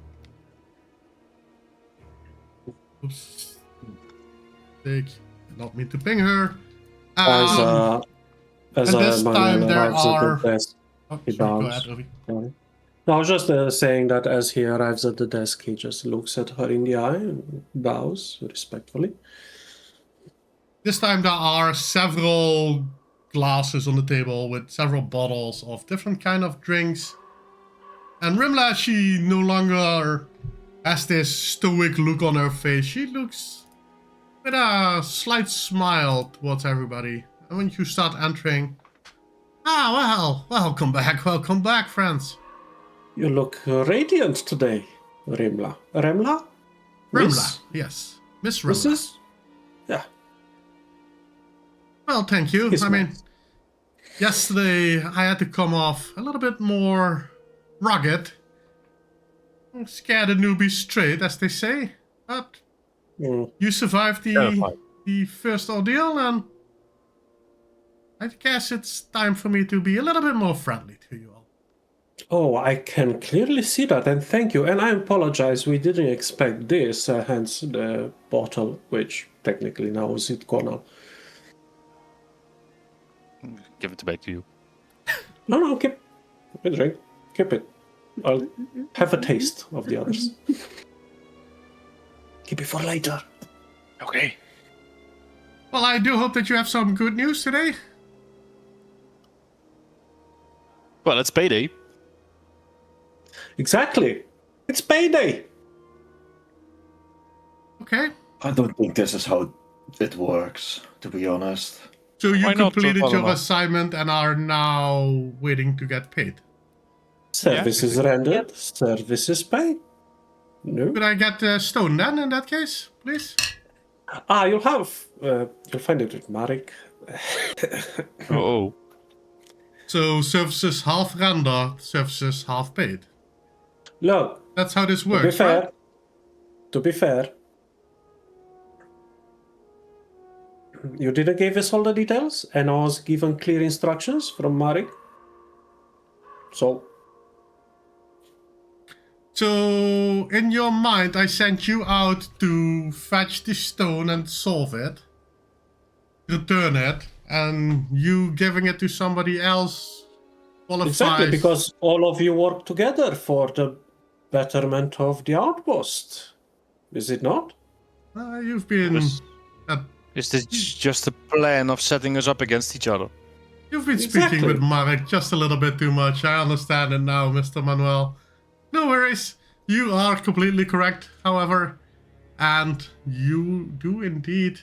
Oops. Did not mean to ping her. As this time Manuel there arrives at are... the desk, Oh, he sorry, go bows. ahead, Ovi. No, I was just saying that as he arrives at the desk, he just looks at her in the eye and bows respectfully. This time there are several glasses on the table with several bottles of different kind of drinks. And Rimla, she no longer has this stoic look on her face. She looks with a slight smile towards everybody. And when you start entering, well, welcome back, friends. You look radiant today, Rimla. Remla? Rimla, Miss? yes. Miss Rimla. Mrs.? Yeah. Well, thank you. Yes, I mean, yesterday I had to come off a little bit more rugged. Scare the newbies straight, as they say. But you survived the first ordeal, and I guess it's time for me to be a little bit more friendly to you all. Oh, I can clearly see that, and thank you. And I apologize, we didn't expect this, hence the bottle, which technically now is it gone now. Give it back to you. No, keep a drink. Keep it. I'll have a taste of the others. Keep it for later. Okay. Well, I do hope that you have some good news today. Well, it's payday. Exactly. It's payday. Okay. I don't think this is how it works, to be honest. So you Why not, completed your Paloma? assignment and are now waiting to get paid. Services rendered, services paid. No. Could I get the stone then, in that case, please? You'll find it with Marek. Oh. So services half rendered, services half paid. Look, That's how this to be works, fair, right? You didn't give us all the details, and I was given clear instructions from Marek. So, So, in your mind, I sent you out to fetch the stone and solve it, return it, and you giving it to somebody else qualifies. Exactly, because all of you work together for the betterment of the outpost. Is it not? You've been... Is this just a plan of setting us up against each other? You've been speaking with Marek just a little bit too much. I understand it now, Mr. Manuel. No worries. You are completely correct, however. And you do indeed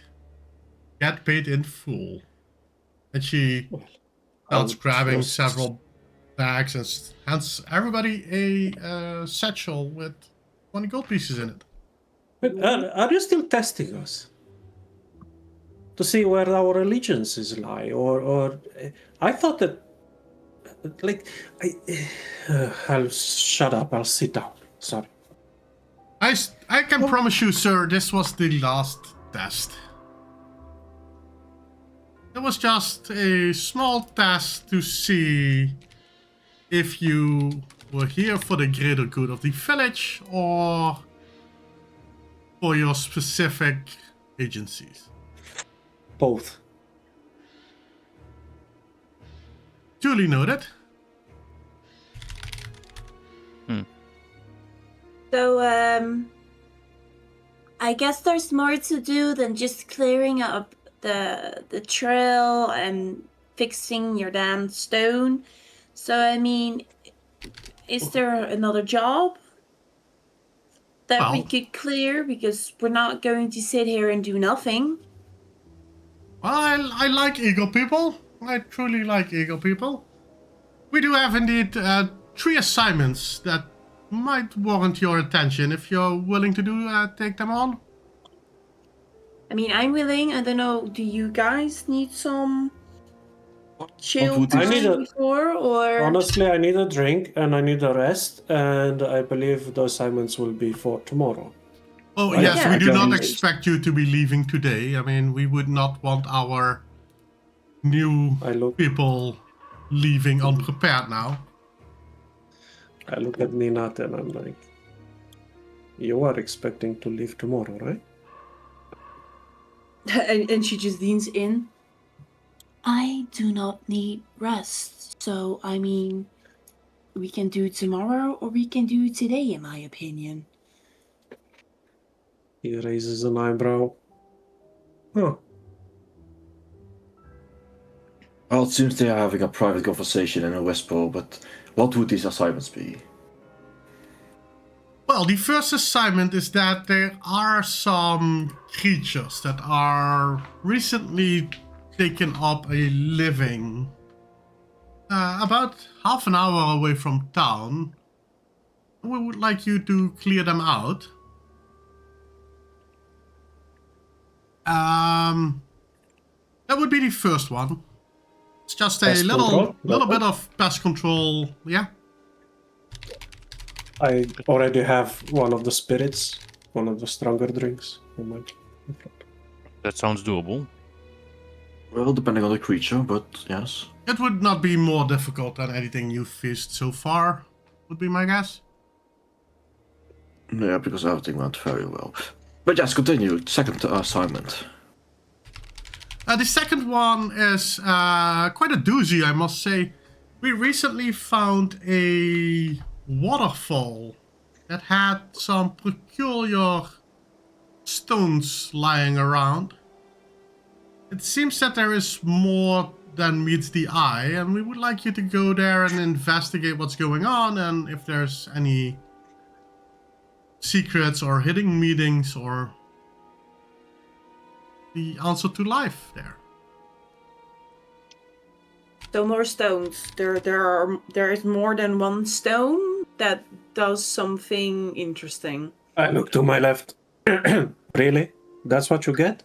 get paid in full. And she starts grabbing several bags and hands everybody a satchel with 20 gold pieces in it. But are you still testing us? To see where our allegiances lie, or I thought that, like, I'll shut up. I'll sit down. Sorry. I can promise you, sir, this was the last test. It was just a small test to see if you were here for the greater good of the village or for your specific agencies. Both. Duly noted. So, I guess there's more to do than just clearing up the trail and fixing your damn stone. So, I mean, is there another job that we could clear? Because we're not going to sit here and do nothing. Well, I like eagle people. I truly like eagle people. We do have indeed 3 assignments that might warrant your attention if you're willing to take them on. I mean, I'm willing. I don't know. Do you guys need some chill time before, or? Honestly, I need a drink and I need a rest, and I believe the assignments will be for tomorrow. Oh, right? Yes, we do not expect you to be leaving today. I mean, we would not want our new people leaving unprepared now. I look at Nina and I'm like, you are expecting to leave tomorrow, right? And she just leans in. I do not need rest. So, I mean, we can do tomorrow or we can do today, in my opinion. He raises an eyebrow. Huh. Well, it seems they are having a private conversation in a whisper, but what would these assignments be? Well, the first assignment is that there are some creatures that are recently taken up a living about half an hour away from town. We would like you to clear them out. That would be the first one. It's just a little bit of pest control, yeah. I already have one of the spirits, one of the stronger drinks. That sounds doable. Well, depending on the creature, but yes. It would not be more difficult than anything you've faced so far, would be my guess. Yeah, because everything went very well. But yes, continue. Second assignment. The second one is quite a doozy, I must say. We recently found a waterfall that had some peculiar stones lying around. It seems that there is more than meets the eye, and we would like you to go there and investigate what's going on and if there's any secrets or hidden meetings or the answer to life there. So more stones. There is more than one stone that does something interesting. I look to my left. Really? That's what you get?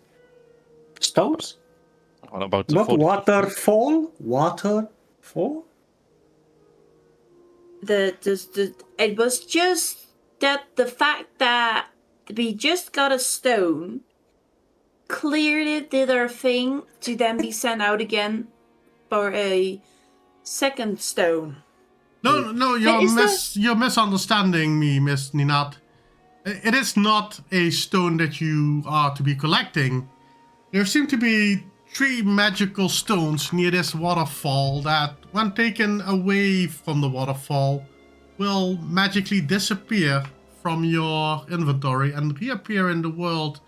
Stones? What about not waterfall? Waterfall? It was just that the fact that we just got a stone, cleared it, did our thing, to then be sent out again for a second stone. No, you're misunderstanding me, Miss Ninat. It is not a stone that you are to be collecting. There seem to be 3 magical stones near this waterfall that, when taken away from the waterfall, will magically disappear from your inventory and reappear in the world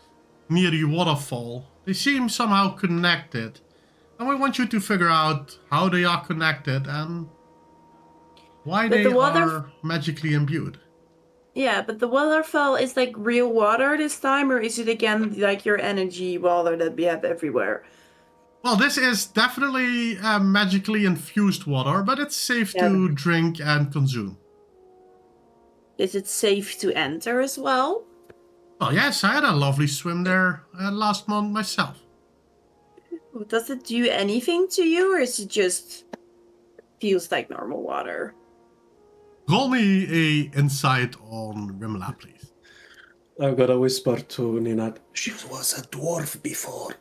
near the waterfall. They seem somehow connected, and we want you to figure out how they are connected and why they are magically imbued. Yeah, but the waterfall is like real water this time, or is it again like your energy water that we have everywhere? Well, this is definitely magically infused water, but it's safe to drink and consume. Is it safe to enter as well? Oh yes, I had a lovely swim there last month myself. Does it do anything to you, or is it just feels like normal water? Roll me a insight on Rimla, please. I've got to whisper to Ninat. She was a dwarf before.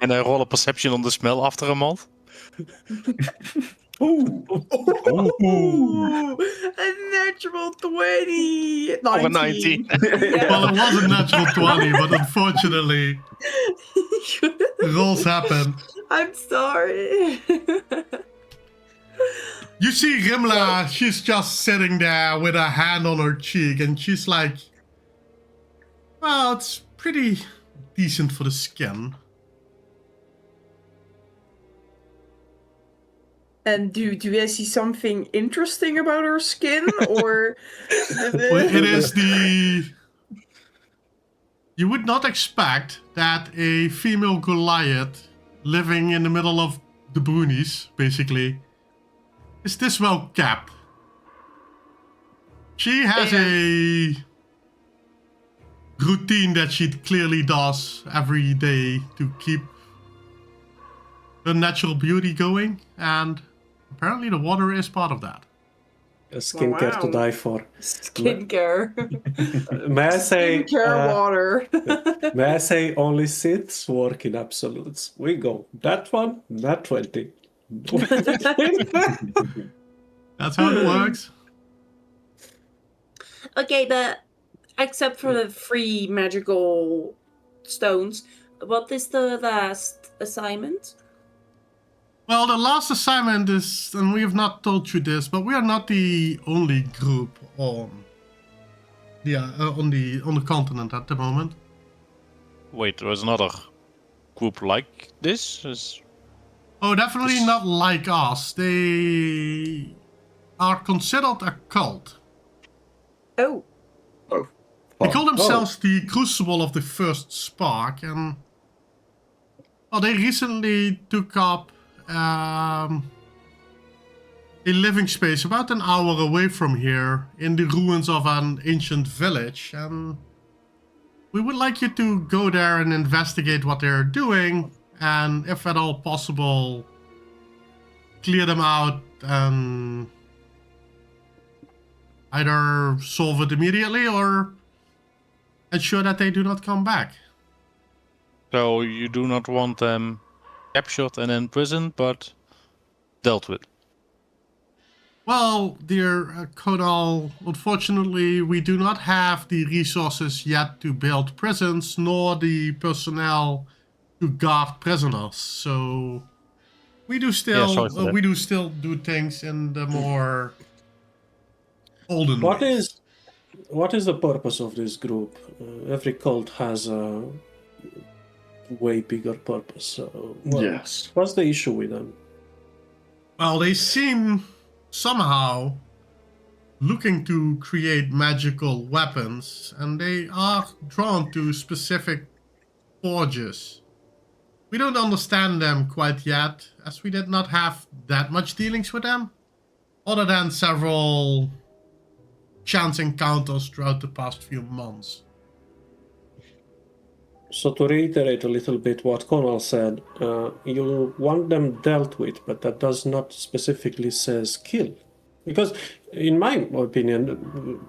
And I roll a perception on the smell after a month. Ooh, a natural 20! 19. Or a 19. Well, it was a natural 20, but unfortunately, rolls happen. I'm sorry. You see Rimla, she's just sitting there with her hand on her cheek, and she's like, well, it's pretty decent for the skin. And do I see something interesting about her skin, or? Well, it is the... You would not expect that a female Goliath living in the middle of the boonies, basically, is this well kept. She has a routine that she clearly does every day to keep her natural beauty going, and apparently the water is part of that. A skincare to die for. Skincare. May I say... Skincare water. May I say only Siths work in absolutes. We go. That one, that 20. That's how it works. Okay, but except for the 3 magical stones, what is the last assignment? Well, the last assignment is, and we have not told you this, but we are not the only group on the continent at the moment. Wait, there was another group like this? Oh, definitely not like us. They are considered a cult. Oh. They call themselves the Crucible of the First Spark, and well, they recently took up a living space about an hour away from here in the ruins of an ancient village, and we would like you to go there and investigate what they're doing, and if at all possible, clear them out and either solve it immediately or ensure that they do not come back. So you do not want them captured and imprisoned, but dealt with? Well, dear Conal, unfortunately, we do not have the resources yet to build prisons, nor the personnel to guard prisoners. So we do still do things in the more olden ways. What is the purpose of this group? Every cult has a way bigger purpose. So, Yes. What's the issue with them? Well, they seem somehow looking to create magical weapons, and they are drawn to specific forges. We don't understand them quite yet, as we did not have that much dealings with them, other than several chance encounters throughout the past few months. So to reiterate a little bit what Conal said, you want them dealt with, but that does not specifically says kill. Because in my opinion,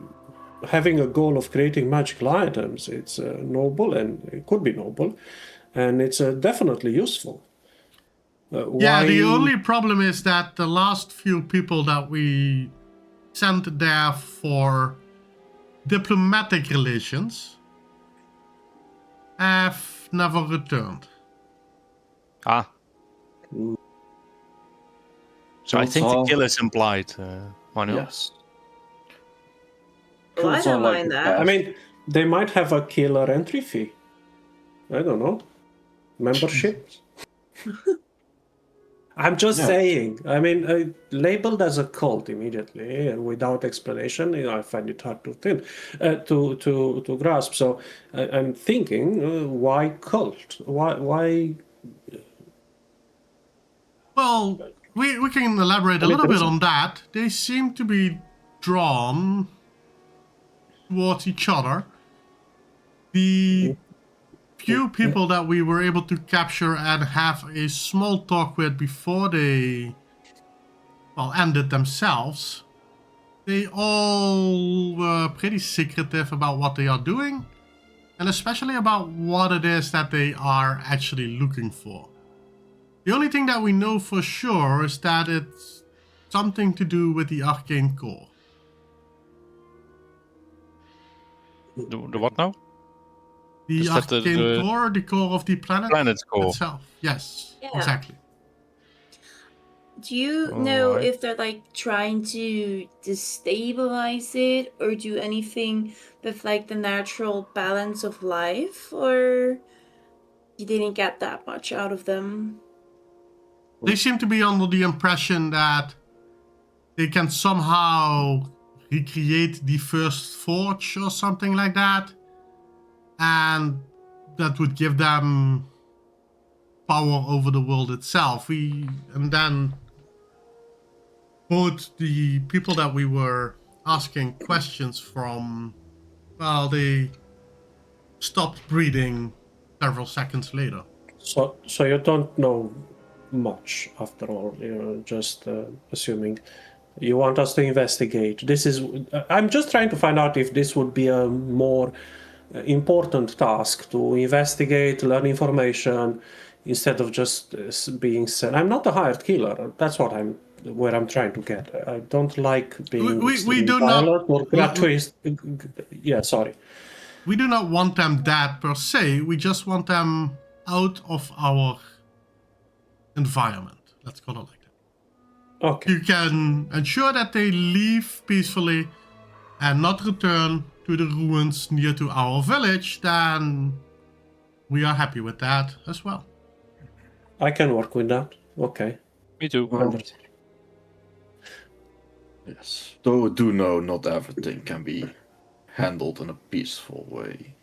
having a goal of creating magical items, it's noble, and it could be noble, and it's definitely useful. Yeah, the only problem is that the last few people that we sent there for diplomatic relations have never returned. Ah. So I think the kill is implied, Manuel. Yes. Well, I Cults are don't like mind the that. past. I mean, they might have a killer entry fee. I don't know. Membership? I'm just saying. I mean, labeled as a cult immediately without explanation, I find it hard to grasp. So I'm thinking, why cult? Why? Well, we can elaborate a little bit on that. They seem to be drawn towards each other. The few people that we were able to capture and have a small talk with before they, well, ended themselves, they all were pretty secretive about what they are doing, and especially about what it is that they are actually looking for. The only thing that we know for sure is that it's something to do with the arcane core. The what now? The Is that arcane core, the core of the planet planet's core itself. Yes, Yeah. exactly. Do you know Alright. if they're like trying to destabilize it or do anything with like the natural balance of life, or you didn't get that much out of them? They seem to be under the impression that they can somehow recreate the first forge or something like that, and that would give them power over the world itself. And then both the people that we were asking questions from, well, they stopped breathing several seconds later. So you don't know much after all. You're just assuming. You want us to investigate. I'm just trying to find out if this would be a more important task to investigate, learn information, instead of just being sent. I'm not a hired killer. That's where I'm trying to get. I don't like being We do violent not, or gratuitous. Yeah, sorry. We do not want them dead per se. We just want them out of our environment. Let's call it like that. Okay. You can ensure that they leave peacefully and not return to the ruins near to our village, then we are happy with that as well. I can work with that. Okay. Me too. Well, yes. Though do know not everything can be handled in a peaceful way.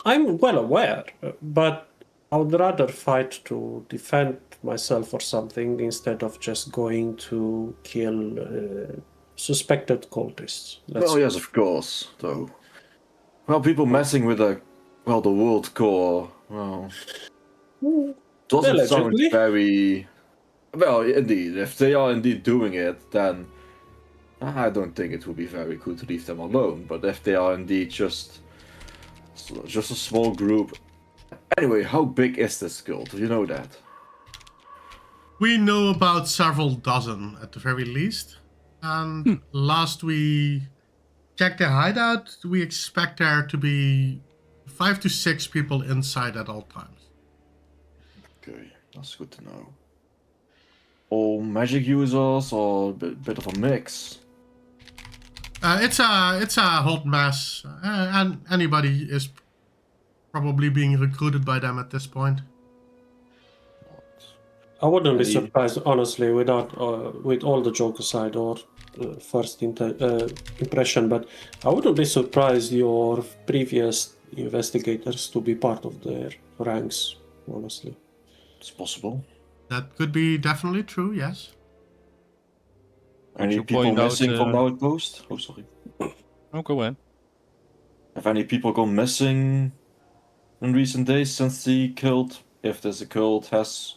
I'm well aware, but I would rather fight to defend myself or something instead of just going to kill suspected cultists. Well, yes, of course, though. Well, people messing with the world core, well, doesn't sound Allegedly. very... Well, indeed, if they are indeed doing it, then I don't think it would be very good to leave them alone. But if they are indeed just a small group... Anyway, how big is this cult? Do you know that? We know about several dozen at the very least. And last we checked their hideout, we expect there to be 5 to 6 people inside at all times. Okay, that's good to know. All magic users or a bit of a mix? It's a hot mess, and anybody is probably being recruited by them at this point. I wouldn't be surprised, honestly, with all the joke aside or first impression, but I wouldn't be surprised your previous investigators to be part of their ranks, honestly. It's possible. That could be definitely true, yes. Any you people point out, missing from the outpost? Oh, sorry. Oh, go ahead. Have any people gone missing in recent days since the cult? If there's a cult has,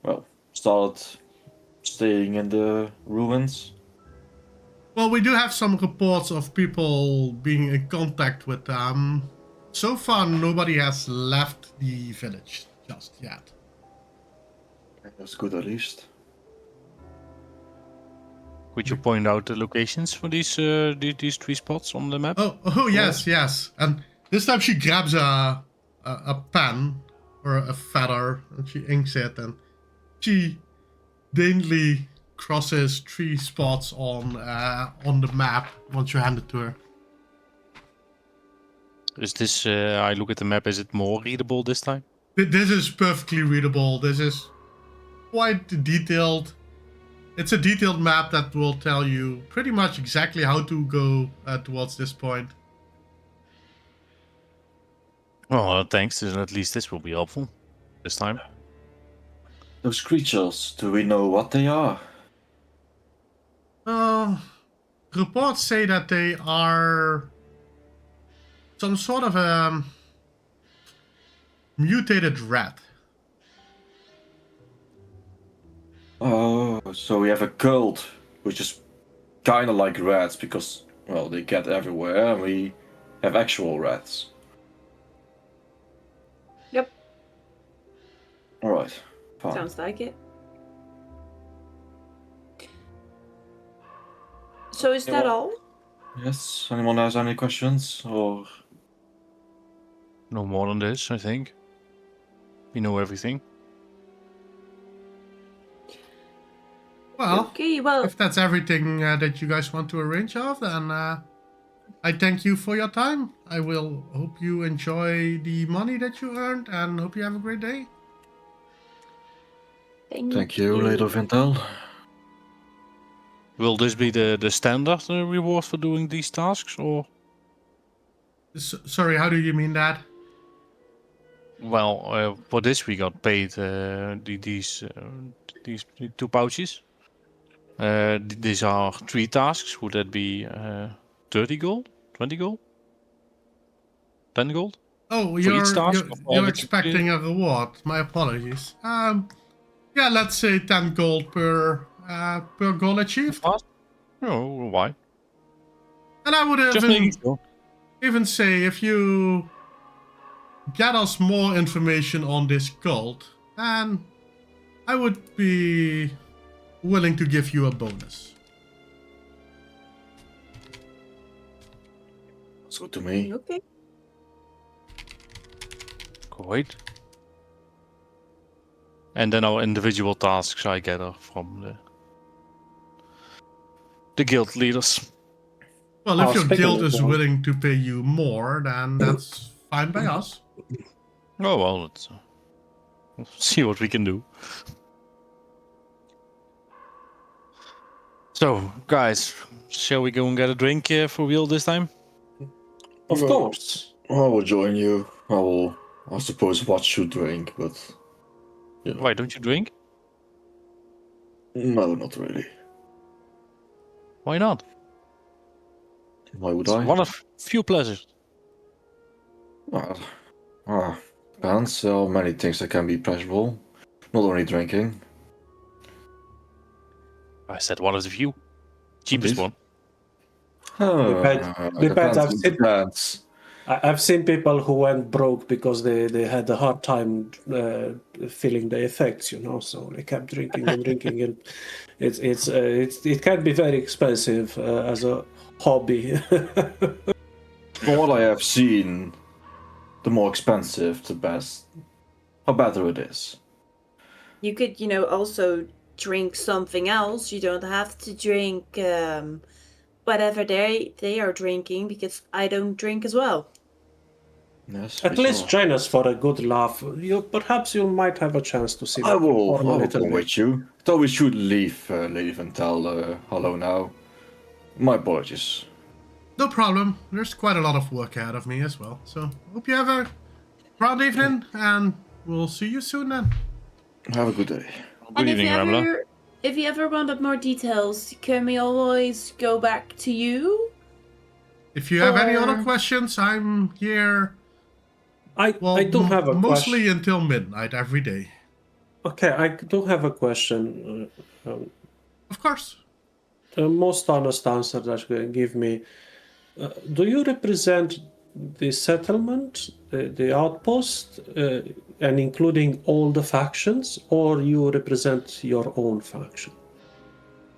well, started staying in the ruins? Well, we do have some reports of people being in contact with them. So far, nobody has left the village just yet. That's good at least. Could you point out the locations for these 3 spots on the map? Oh yes. And this time she grabs a pen or a feather and she inks it, and she daintily crosses 3 spots on the map once you hand it to her. Is this? I look at the map. Is it more readable this time? This is perfectly readable. This is quite detailed. It's a detailed map that will tell you pretty much exactly how to go towards this point. Oh, thanks. At least this will be helpful this time. Those creatures, do we know what they are? Reports say that they are some sort of a mutated rat. Oh, so we have a cult, which is kind of like rats because, well, they get everywhere, and we have actual rats. Yep. Alright, fine. Sounds like it. So is that all? Yes, anyone has any questions? Or No more than this, I think. We know everything. Well, Okay, well, if that's everything that you guys want to arrange of, then I thank you for your time. I will hope you enjoy the money that you earned and hope you have a great day. thank you, Lady Vintel. Will this be the standard reward for doing these tasks, or? Sorry, how do you mean that? Well, for this we got paid these 2 pouches. These are 3 tasks. Would that be 30 gold? 20 gold? 10 gold? Oh, each task of all you're that you expecting a reward. My apologies. Yeah, let's say 10 gold per goal achieved. Oh, why? And I would Just making sure. even say if you get us more information on this cult, then I would be willing to give you a bonus. It's good to me. okay. Great. And then our individual tasks I gather from the guild leaders. Well, if your speaking guild of is that- willing to pay you more, then that's fine by us. Oh well, let's see what we can do. So, guys, shall we go and get a drink for real this time? Of Well, course. I will join you. I suppose, watch you drink, but you know, Why don't you drink? no, not really. Why not? Why would It's I? one of few pleasures. Well, depends. There are many things that can be pleasurable, not only drinking. I said one of the few. Cheapest Indeed. one. Depends. Depends. I've seen people who went broke because they had a hard time feeling the effects, so they kept drinking and drinking, and it can be very expensive as a hobby. From what I have seen, the more expensive, the best. How better it is. You could, also drink something else. You don't have to drink whatever they are drinking, because I don't drink as well. Yes. At least join us for a good laugh. Perhaps you might have a chance to see. I will Orm a little come bit. with you. Though we should leave and tell hello now. My apologies. No problem. There's quite a lot of work ahead of me as well. So, hope you have a proud evening, and we'll see you soon then. Have a good day. Good evening, Ramla. If you ever wanted more details, can we always go back to you? If you have any other Or- questions, I'm here. I do have a mostly question. until midnight every day. Okay, I do have a question. Of course. The most honest answer that you can give me. Do you represent the settlement, the outpost? and including all the factions, or you represent your own faction?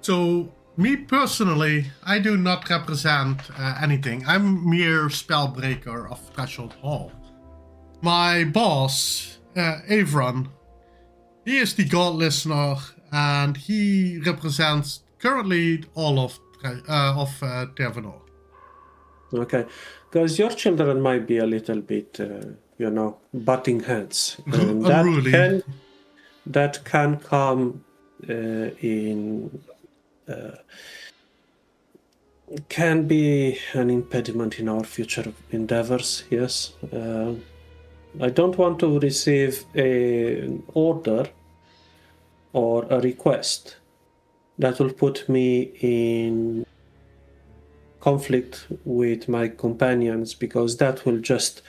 So, me personally, I do not represent anything. I'm mere spellbreaker of Threshold Hall. My boss, Avron, he is the God Listener, and he represents currently all of Tervenor. Okay, because your children might be a little bit, butting heads, and that can come can be an impediment in our future endeavors. Yes, I don't want to receive an order or a request that will put me in conflict with my companions, because that will just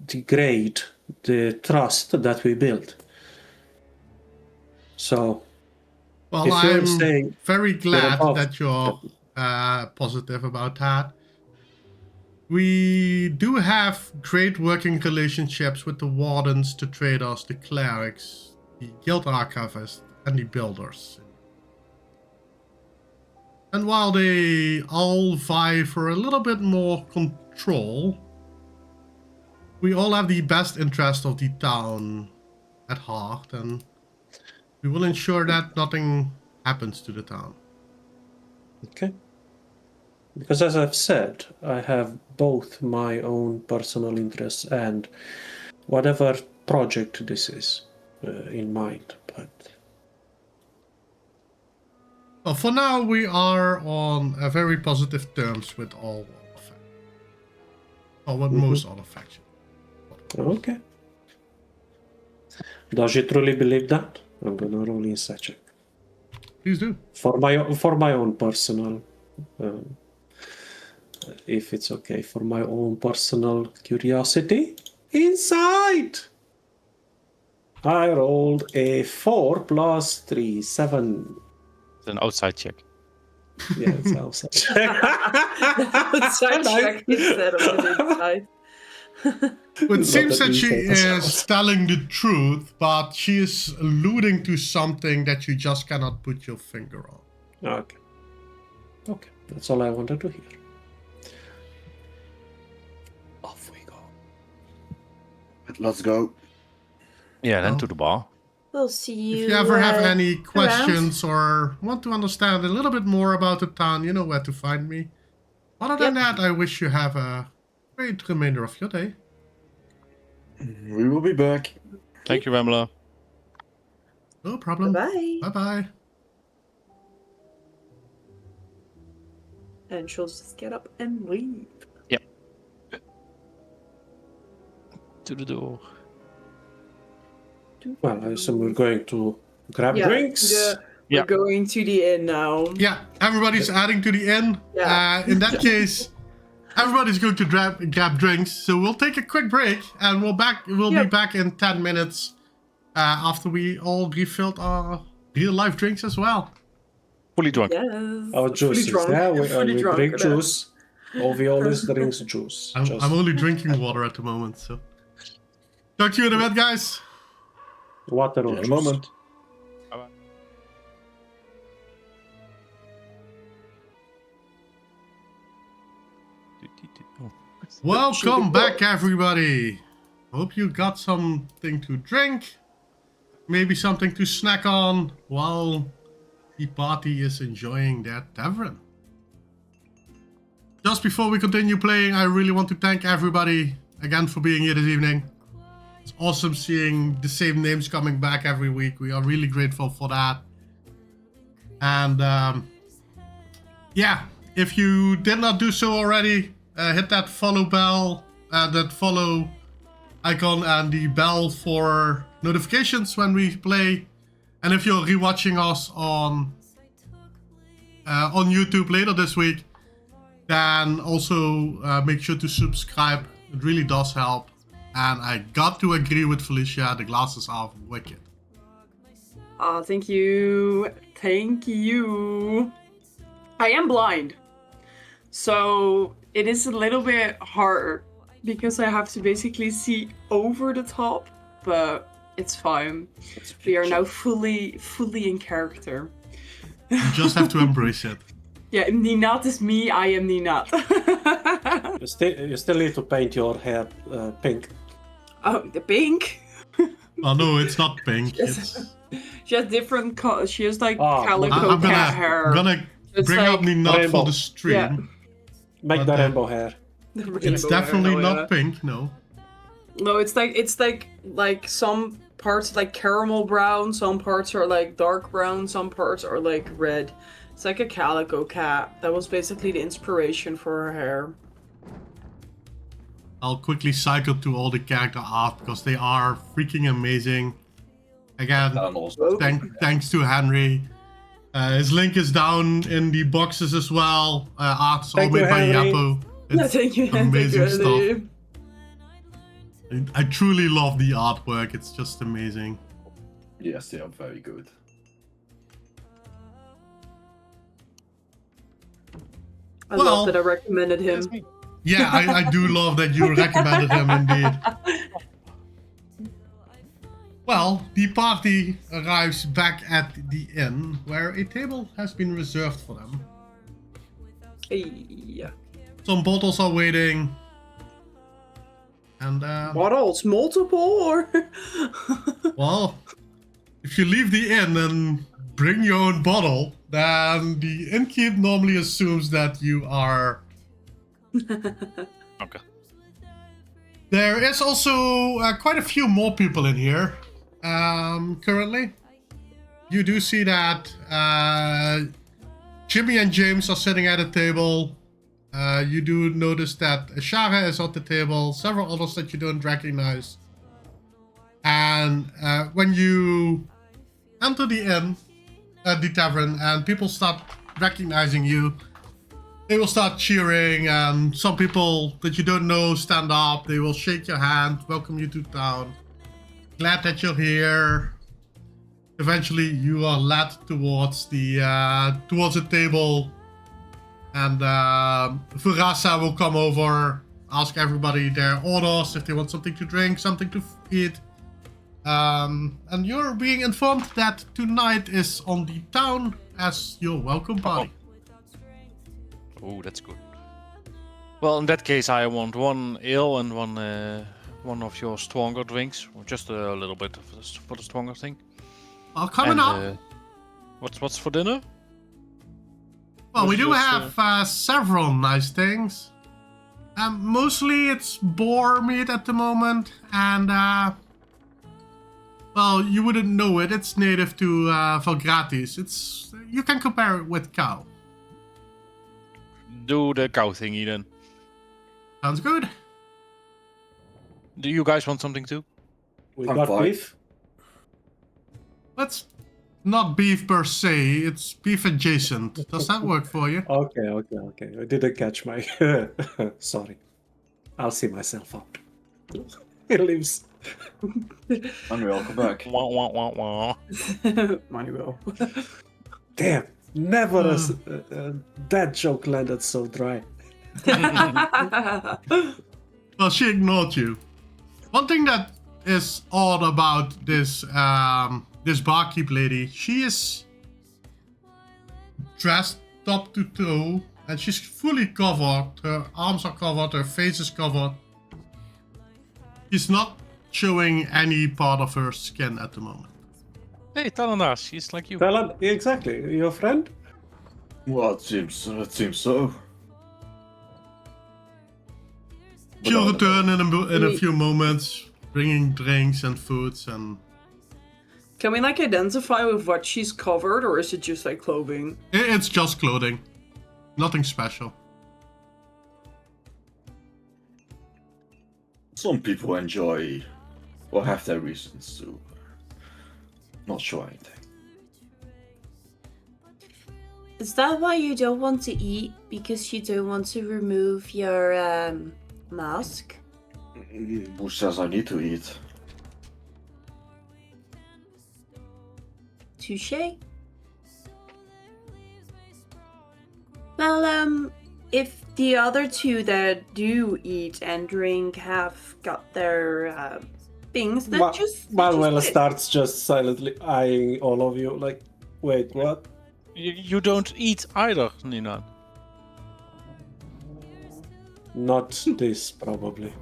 degrade the trust that we build. So, well, I'm very glad that you're positive about that. We do have great working relationships with the wardens, the traders, the clerics, the guild archivists, and the builders. And while they all vie for a little bit more control, we all have the best interest of the town at heart, and we will ensure that nothing happens to the town. Okay. Because as I've said, I have both my own personal interests and whatever project this is in mind, but... Well, for now, we are on very positive terms with all other factions. Or with most other factions. Okay. Does you truly believe that? I'm gonna roll insight check. Please do. For my own personal, if it's okay, for my own personal curiosity, insight. I rolled a 4 plus 3, 7. It's an outside check. Yeah, it's outside check. Outside check instead of an inside. It seems that she is telling the truth, but she is alluding to something that you just cannot put your finger on. Okay. Okay, that's all I wanted to hear. Off we go. Let's go. Yeah, then to the bar. We'll see you. If you ever have any questions or want to understand a little bit more about the town, you know where to find me. Other than that, I wish you have a great remainder of your day. We will be back. Thank you, Ramla. No problem. Bye. Bye-bye. And she'll just get up and leave. Yep. To the door. Well, I assume we're going to grab drinks. We're going to the inn now. Yeah, everybody's adding to the inn. Yeah. In that case, everybody's going to grab drinks. So we'll take a quick break, and we'll be back in 10 minutes after we all refilled our real-life drinks as well. Fully drunk. Yes. Our juices. Yeah, we drink juice. We always drinks juice. I'm only drinking water at the moment, so. Talk to you in a bit, guys. Water or In a moment. Bye-bye. Welcome back, everybody. Hope you got something to drink, maybe something to snack on while the party is enjoying their tavern. Just before we continue playing, I really want to thank everybody again for being here this evening. It's awesome seeing the same names coming back every week. We are really grateful for that. And yeah, if you did not do so already, hit that follow bell, that follow icon and the bell for notifications when we play. And if you're rewatching us on YouTube later this week, then also make sure to subscribe. It really does help. And I got to agree with Felicia, the glasses are wicked. Oh, thank you. Thank you. I am blind. So it is a little bit hard because I have to basically see over the top. But It's fine. It's a We are picture. now fully in character. You just have to embrace it. Yeah, Ninat is me, I am Ninat. You still need to paint your hair pink. Oh, the pink? Oh no, it's not pink. Yes. It's... She has different colors. She has like Ah, calico I'm cat hair. gonna It's bring up like Ninat for rainbow. the stream. Yeah. Make But, the rainbow hair. It's definitely not pink, no. No, it's like some parts like caramel brown, some parts are like dark brown, some parts are like red. It's like a calico cat. That was basically the inspiration for her hair. I'll quickly cycle through all the character art because they are freaking amazing. Again, And also, thanks to Henry. His link is down in the boxes as well. Art's all Thank made you, by Henry. Yappo. Yeah, It's thank you. amazing thank stuff. you. I truly love the artwork. It's just amazing. yes, they are very good. I Well- love that I recommended him. That's me. Yeah, I do love that you recommended him indeed. Well, the party arrives back at the inn, where a table has been reserved for them. Yeah. Some bottles are waiting. And, Bottles, multiple or? well, if you leave the inn and bring your own bottle, then the innkeep normally assumes that you are... Okay. There is also quite a few more people in here currently. You do see that Jimmy and James are sitting at a table. You do notice that Shara is at the table, several others that you don't recognize. And when you enter the inn, the tavern, and people start recognizing you, they will start cheering, and some people that you don't know stand up. They will shake your hand, welcome you to town. Glad that you're here. Eventually, you are led towards the table, and Furasa will come over, ask everybody their orders, if they want something to drink, something to eat. And you're being informed that tonight is on the town as your welcome party. Oh, that's good. Well, in that case, I want one ale and one of your stronger drinks, or just a little bit for the stronger thing. Well, coming up. What's for dinner? Well, we do just, have several nice things. Mostly it's boar meat at the moment, and well, you wouldn't know it. It's native to Valgratis. You can compare it with cow. Do the cow thingy then. Sounds good. Do you guys want something too? We I'm got fine. beef. That's not beef per se. It's beef adjacent. Does that work for you? Okay. I didn't catch my. Sorry. I'll see myself up. He leaves. Manuel, come back. Wah, wah, wah, wah. Manuel. Damn. Never that joke landed so dry. Well, she ignored you. One thing that is odd about this this barkeep lady, she is dressed top to toe, and she's fully covered. Her arms are covered, her face is covered. She's not showing any part of her skin at the moment. Hey, Talanar, she's like you. Talon, exactly. Your friend? Well, it seems so. She'll return in a few moments, bringing drinks and foods and... Can we like identify with what she's covered, or is it just like clothing? It's just clothing. Nothing special. Some people enjoy or have their reasons to not show anything. Is that why you don't want to eat? Because you don't want to remove your mask? Who says I need to eat? Touché. Well, if the other two that do eat and drink have got their things that just Manuel fit. starts just silently eyeing all of you, like, wait, what? You don't eat either, Nina. Not this, probably.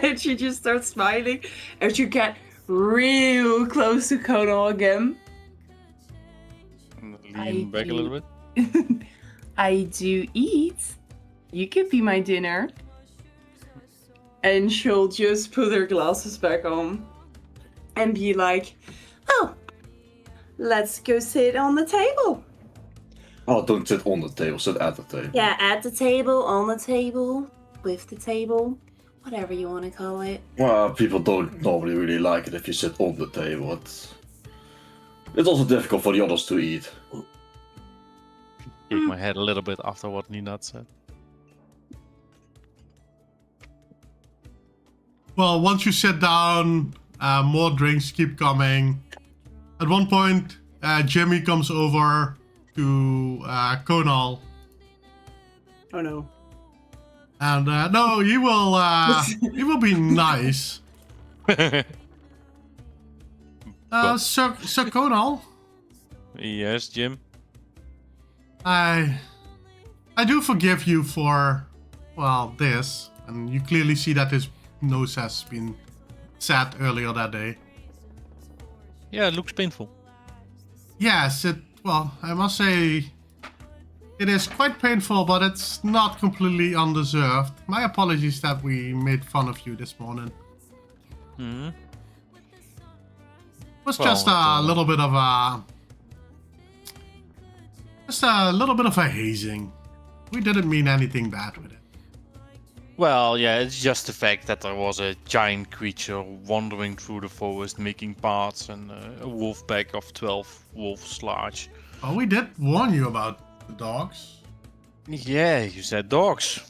And she just starts smiling as you get real close to Conal again. Lean back a little bit. I do eat. You can be my dinner. And she'll just put her glasses back on and be like, oh, let's go sit on the table. Oh, don't sit on the table, sit at the table. Yeah, at the table, on the table, with the table, whatever you want to call it. Well, people don't normally really like it if you sit on the table. It's also difficult for the others to eat. Shake my head a little bit after what Nina said. Well, once you sit down, more drinks keep coming. At one point, Jimmy comes over to Conal. Oh no. And no, he will be nice. Sir Conal, Yes, Jim. I do forgive you for, well, this. And you clearly see that his nose has been set earlier that day. Yeah, it looks painful. Yes, well, I must say, it is quite painful, but it's not completely undeserved. My apologies that we made fun of you this morning. Hmm. It was just a little bit of a hazing. We didn't mean anything bad with it. Well, yeah, it's just the fact that there was a giant creature wandering through the forest making parts and a wolf pack of 12 wolves large. Oh, we did warn you about the dogs. Yeah, you said dogs.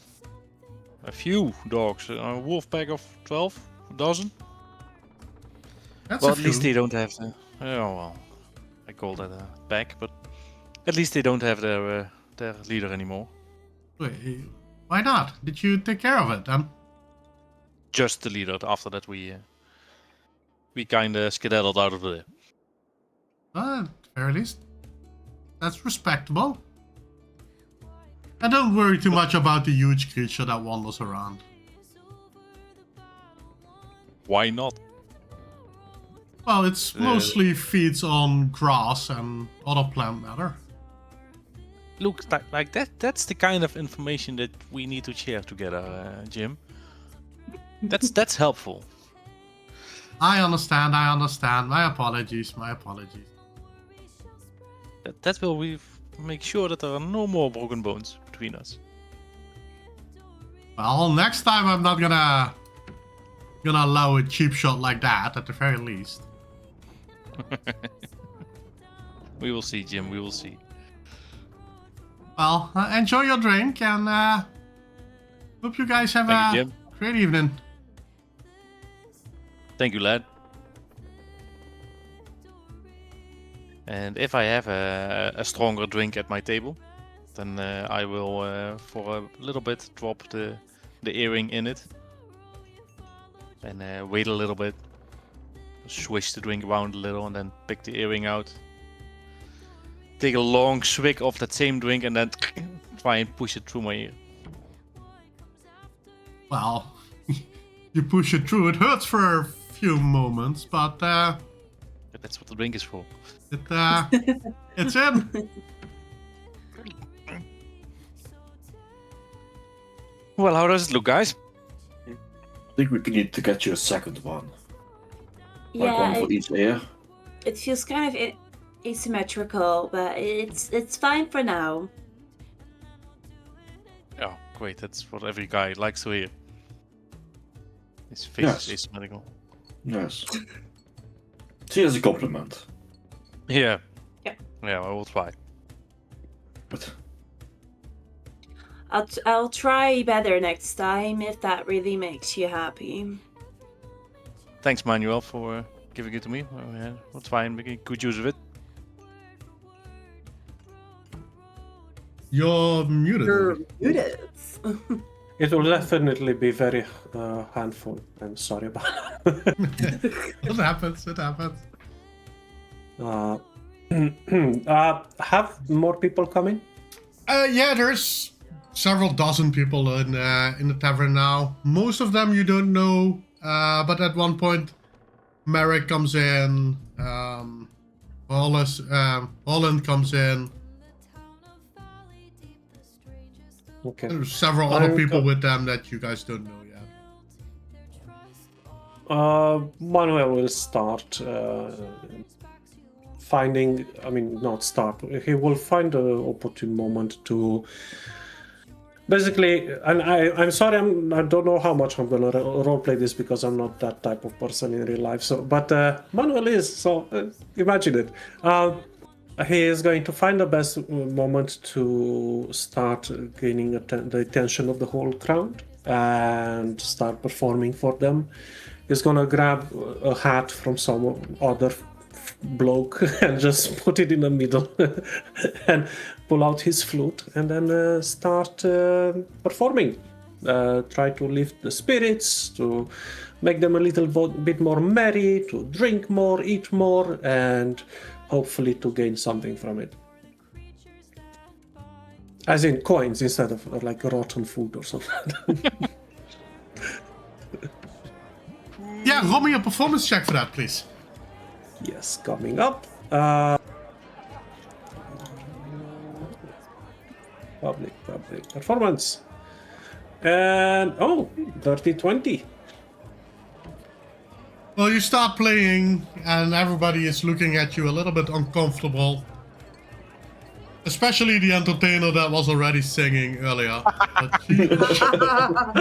A few dogs. A wolf pack of 12? A dozen? That's Well, a at least few. they don't have the... Oh, well. I call that a pack, but... At least they don't have their leader anymore. Wait, why not? Did you take care of it then? Just the leader. After that, we kinda skedaddled out of there. At the very least, that's respectable. And don't worry too much about the huge creature that wanders around. Why not? Well, it's mostly feeds on grass and other plant matter. Look, like that's the kind of information that we need to share together, Jim. That's helpful. I understand. My apologies. That will make sure that there are no more broken bones between us. Well, next time I'm not gonna allow a cheap shot like that, at the very least. We will see, Jim. We will see. Well, enjoy your drink and hope you guys have Thank you, a Jim. great evening. Thank you, lad. And if I have a stronger drink at my table, then I will, for a little bit, drop the earring in it. And wait a little bit. Swish the drink around a little and then pick the earring out. Take a long swig of that same drink and then try and push it through my ear. Well, you push it through. It hurts for a few moments, but That's what the drink is for. it's in. Well, how does it look, guys? I think we need to get you a second one. Like Yeah, one for each ear. it feels kind of asymmetrical, but it's fine for now. Oh, great. That's what every guy likes to hear. His face Yes. is asymmetrical. Yes. See it as a compliment. Yeah. Yeah. Yeah, I will try. But I'll try better next time if that really makes you happy. Thanks, Manuel, for giving it to me. We'll try and make good use of it. You're muted. You're muted. It will definitely be very handful. I'm sorry about that. It happens. It happens. Have more people coming? Yeah, there's several dozen people in the tavern now. Most of them you don't know, but at one point, Merrick comes in. Holland comes in. Okay. There's several other people with them that you guys don't know yet. Manuel will start finding. I mean, not start. He will find an opportune moment to. Basically, and I'm sorry, I don't know how much I'm gonna roleplay this because I'm not that type of person in real life. So, but Manuel is. So imagine it. He is going to find the best moment to start gaining the attention of the whole crowd and start performing for them. He's gonna grab a hat from some other bloke and just put it in the middle and pull out his flute and then start performing. Try to lift the spirits, to make them a little bit more merry, to drink more, eat more, and hopefully to gain something from it. As in coins instead of like rotten food or something. Yeah, roll me a performance check for that, please. Yes, coming up. Public performance. And dirty 20. Well, you start playing, and everybody is looking at you a little bit uncomfortable. Especially the entertainer that was already singing earlier. But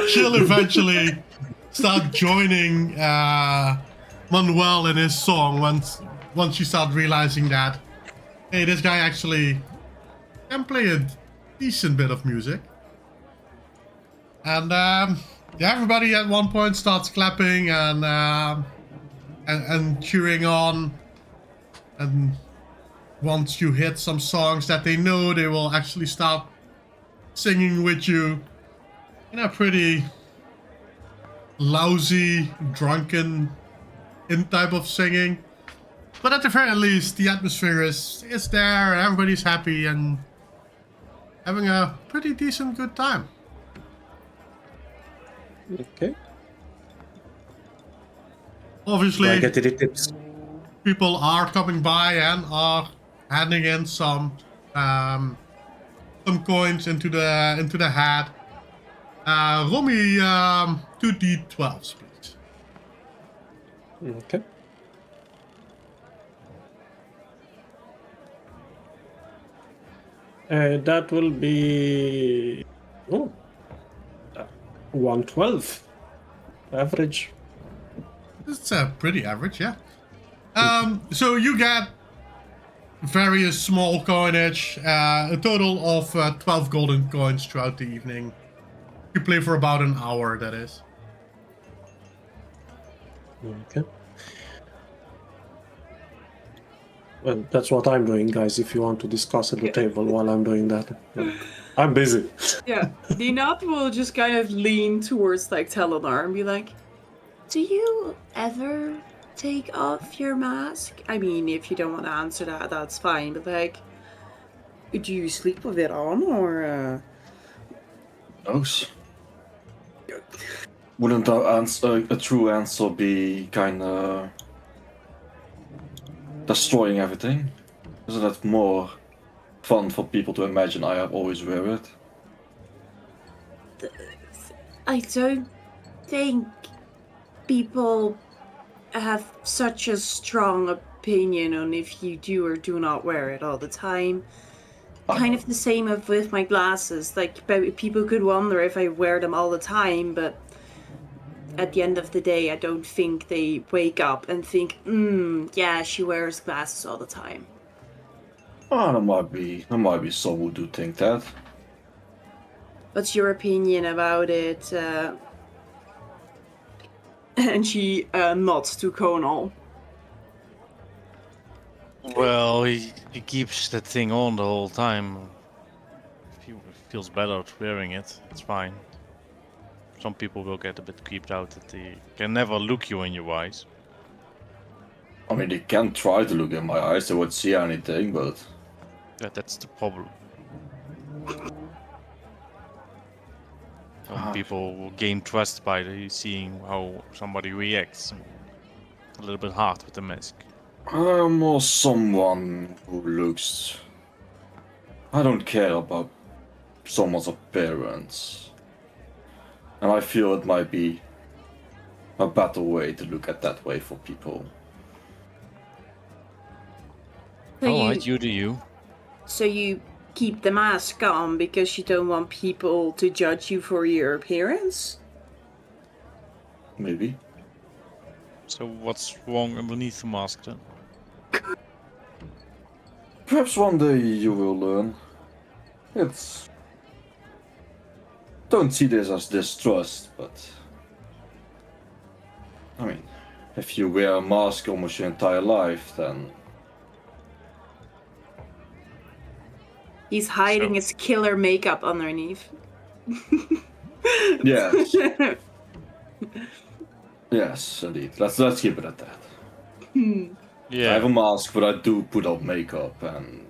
she'll eventually start joining Manuel in his song once you start realizing that, hey, this guy actually can play a decent bit of music. And everybody at one point starts clapping and cheering on. And once you hit some songs that they know, they will actually start singing with you in a pretty lousy, drunken type of singing. But at the very least, the atmosphere is there, and everybody's happy and having a pretty decent good time. Okay. Obviously, I get the tips. People are coming by and are handing in some coins into the hat. Roll me 2 d12s, please. Okay. That will be 112 average. It's pretty average, yeah. So you get various small coinage, a total of 12 golden coins throughout the evening. You play for about an hour, that is. Okay. Well, that's what I'm doing, guys, if you want to discuss at the table while I'm doing that. I'm busy. Yeah, Ninat will just kind of lean towards like Telenar and be like, Do you ever take off your mask? I mean, if you don't want to answer that, that's fine, but like, do you sleep with it on or Knows. Wouldn't a true answer be kinda destroying everything? Isn't it more fun for people to imagine I always wear it? I don't think people have such a strong opinion on if you do or do not wear it all the time. Kind of the same with my glasses. Like, people could wonder if I wear them all the time, but at the end of the day, I don't think they wake up and think, yeah, she wears glasses all the time. Oh, there might be some who do think that. What's your opinion about it? And she nods to Conal. Well, he keeps that thing on the whole time. If he feels better wearing it, it's fine. some people will get a bit creeped out that they can never look you in your eyes. I mean, they can try to look in my eyes, they won't see anything, but... That's the problem. Some people will gain trust by seeing how somebody reacts. A little bit hard with the mask. I'm more someone who looks... I don't care about someone's appearance. And I feel it might be a better way to look at that way for people. So Alright, you do you. So you keep the mask on because you don't want people to judge you for your appearance? Maybe. So what's wrong underneath the mask then? Perhaps one day you will learn. It's... Don't see this as distrust, but... I mean, if you wear a mask almost your entire life, then... He's hiding his killer makeup underneath. Yes. Yes, indeed. Let's keep it at that. Yeah. I have a mask, but I do put on makeup, and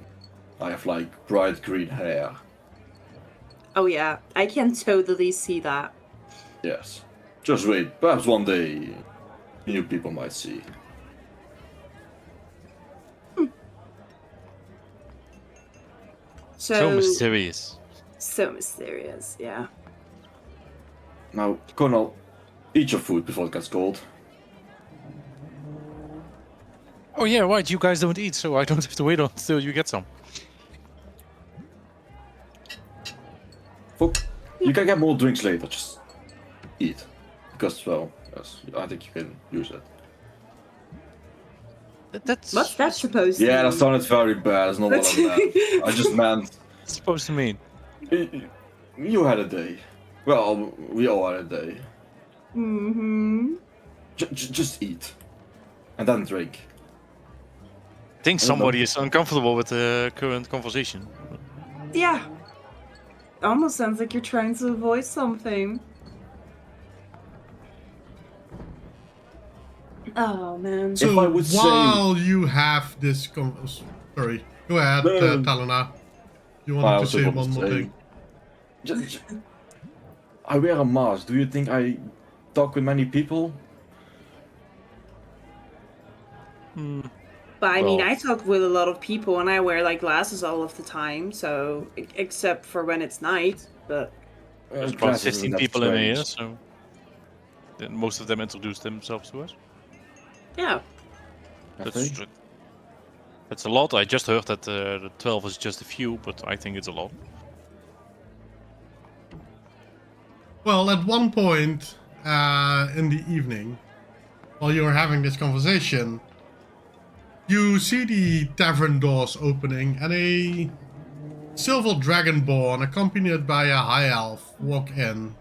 I have like bright green hair. Oh yeah, I can totally see that. Yes. Just wait. Perhaps one day, new people might see. So mysterious. So mysterious, yeah. Now, Colonel, eat your food before it gets cold. Oh yeah, right, you guys don't eat, so I don't have to wait until you get some. Fuck. You can get more drinks later, just eat. Because, well, yes, I think you can use it. That's What's that supposed to Yeah, mean? that sounded very bad, it's not what I meant. I just meant... supposed to mean. You had a day. Well, we all had a day. Mm-hmm. Just eat. And then drink. I think somebody is uncomfortable with the current conversation. Yeah. Almost sounds like you're trying to avoid something. Oh man. So If I would while you have this sorry, go ahead, Talona. You wanted to say one more thing. I wear a mask. Do you think I talk with many people? But I mean, Well- I talk with a lot of people and I wear like glasses all of the time, so except for when it's night, but There's about 15 people in here, so then most of them introduce themselves to us. yeah. That's a lot. I just heard that the 12 is just a few, but I think it's a lot. Well, at one point in the evening, while you were having this conversation, you see the tavern doors opening and a silver dragonborn accompanied by a high elf walk in.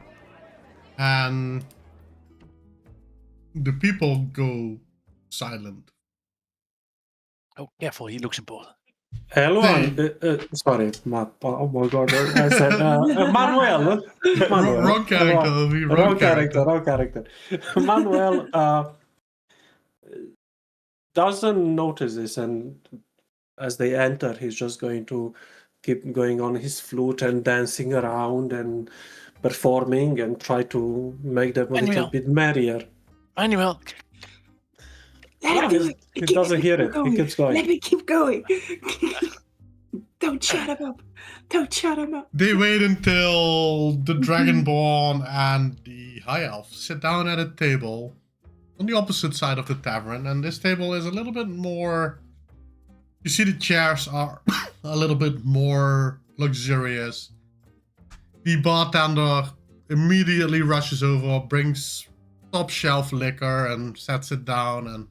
And the people go silent. Oh, careful, he looks important. Hello, sorry, Matt. Oh my god, I said Manuel. Wrong character, Ovi, Wrong character. Manuel doesn't notice this, and as they enter, he's just going to keep going on his flute and dancing around and performing and try to make them a little bit merrier. Manuel, He doesn't hear it. He keeps going. Let me keep going. Don't shut him up. Don't shut him up. They wait until the Dragonborn and the High Elf sit down at a table on the opposite side of the tavern, and this table is a little bit more... You see the chairs are a little bit more luxurious. The bartender immediately rushes over, brings top shelf liquor and sets it down, and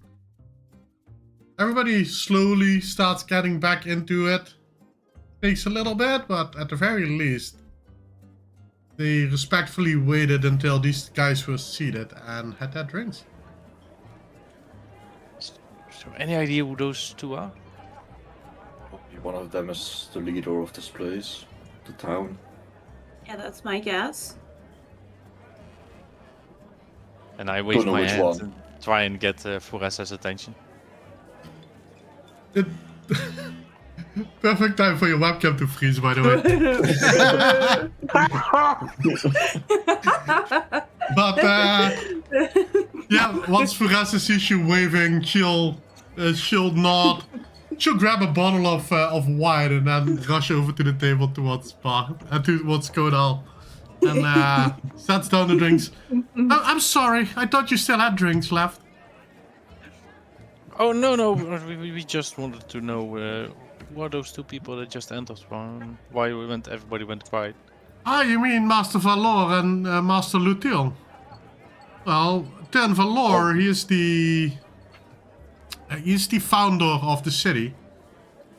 everybody slowly starts getting back into it. Takes a little bit, but at the very least, they respectfully waited until these guys were seated and had their drinks. so any idea who those two are? One of them is the leader of this place, the town. Yeah, that's my guess. And I wave know my which hand one. and try and get Furesa's attention. It- Perfect time for your webcam to freeze, by the way. But yeah, once Furessa sees you waving, she'll nod. She'll grab a bottle of wine and then rush over to the table towards Kodal, and sets down the drinks. I'm sorry, I thought you still had drinks left. Oh no! We just wanted to know who are those two people that just entered from? Why everybody went quiet? Ah, you mean Master Valor and Master Lutil? Well, Ten Valor, he's the founder of the city,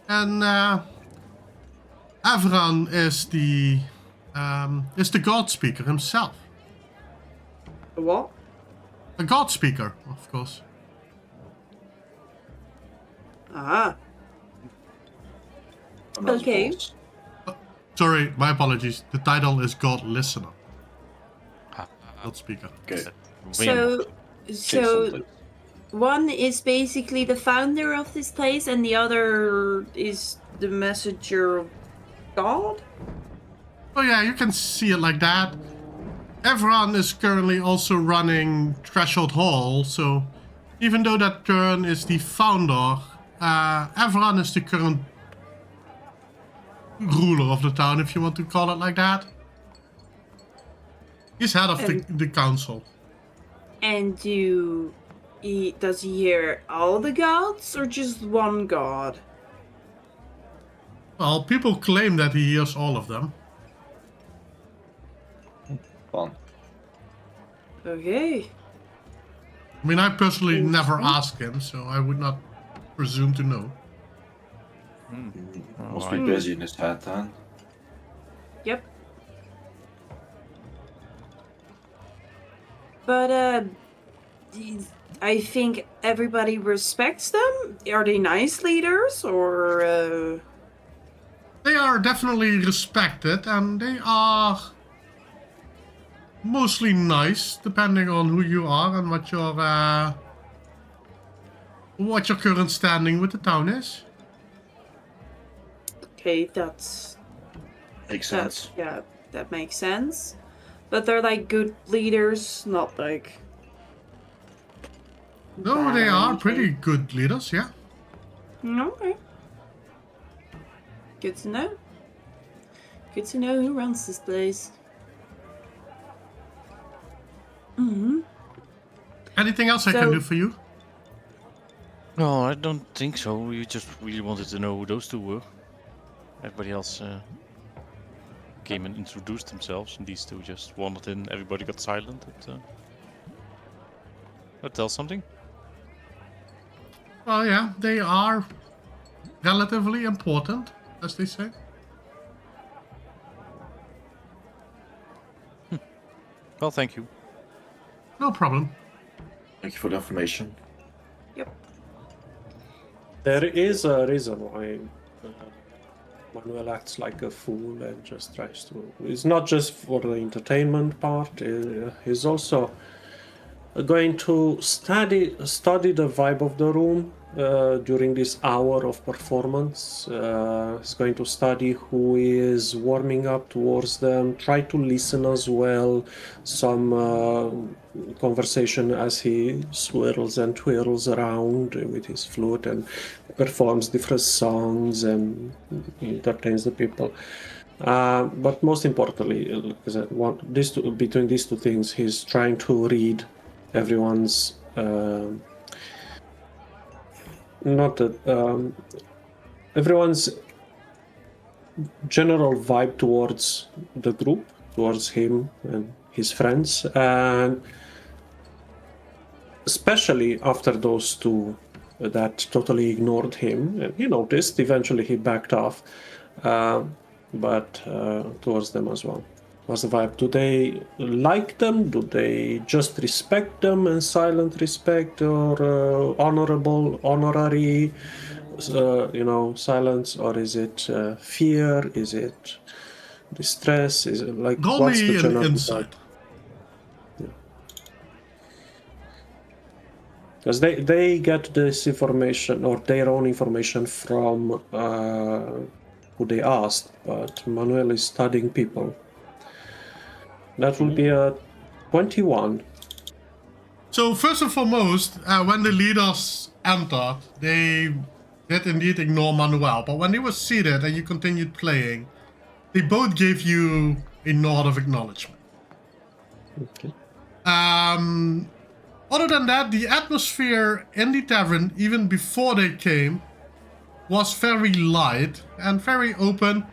and Avran is the God Speaker himself. What? A God Speaker, of course. Ah. I'm not Okay. boss. Sorry, my apologies. The title is God Listener, Ah, God Speaker. Okay. So something. one is basically the founder of this place, and the other is the messenger of God. Oh yeah, you can see it like that. Evran is currently also running Threshold Hall, so even though that turn is the founder, Evran is the current ruler of the town, if you want to call it like that. He's head of the council. And does he hear all the gods or just one god? Well, people claim that he hears all of them. Fun. Okay. I mean, I personally never asked him, so I would not presume to know. Must be busy in his head then. Yep. But I think everybody respects them. Are they nice leaders or? They are definitely respected, and they are mostly nice, depending on who you are and what your current standing with the town is. Okay, that's Makes sense. yeah, that makes sense. But they're like good leaders, not like. No, bad they or are anything. pretty good leaders, yeah. Okay. Good to know. Good to know who runs this place. Hmm. Anything else I can So- do for you? No, I don't think so. We just really wanted to know who those two were. Everybody else came and introduced themselves, and these two just wandered in. Everybody got silent. That tells something. Well, yeah, they are relatively important, as they say. Well, thank you. No problem. Thank you for the information. There is a reason why Manuel acts like a fool and just tries to. It's not just for the entertainment part. He's also going to study the vibe of the room during this hour of performance. He's going to study who is warming up towards them. Try to listen as well. Some conversation as he swirls and twirls around with his flute and performs different songs and entertains the people. But most importantly, like I said, between these two things, he's trying to read everyone's everyone's general vibe towards the group, towards him and his friends, and especially after those two that totally ignored him, and he noticed. Eventually, he backed off, but towards them as well. What's the vibe? Do they like them? Do they just respect them and silent respect, or honorary, silence, or is it fear? Is it distress? Is it like Roll what's me the an general insight. vibe? Because they get this information or their own information from who they asked, but Manuel is studying people. That will be a 21. So first and foremost, when the leaders entered, they did indeed ignore Manuel, but when they were seated and you continued playing, they both gave you a nod of acknowledgement. Okay. Other than that, the atmosphere in the tavern, even before they came, was very light and very open.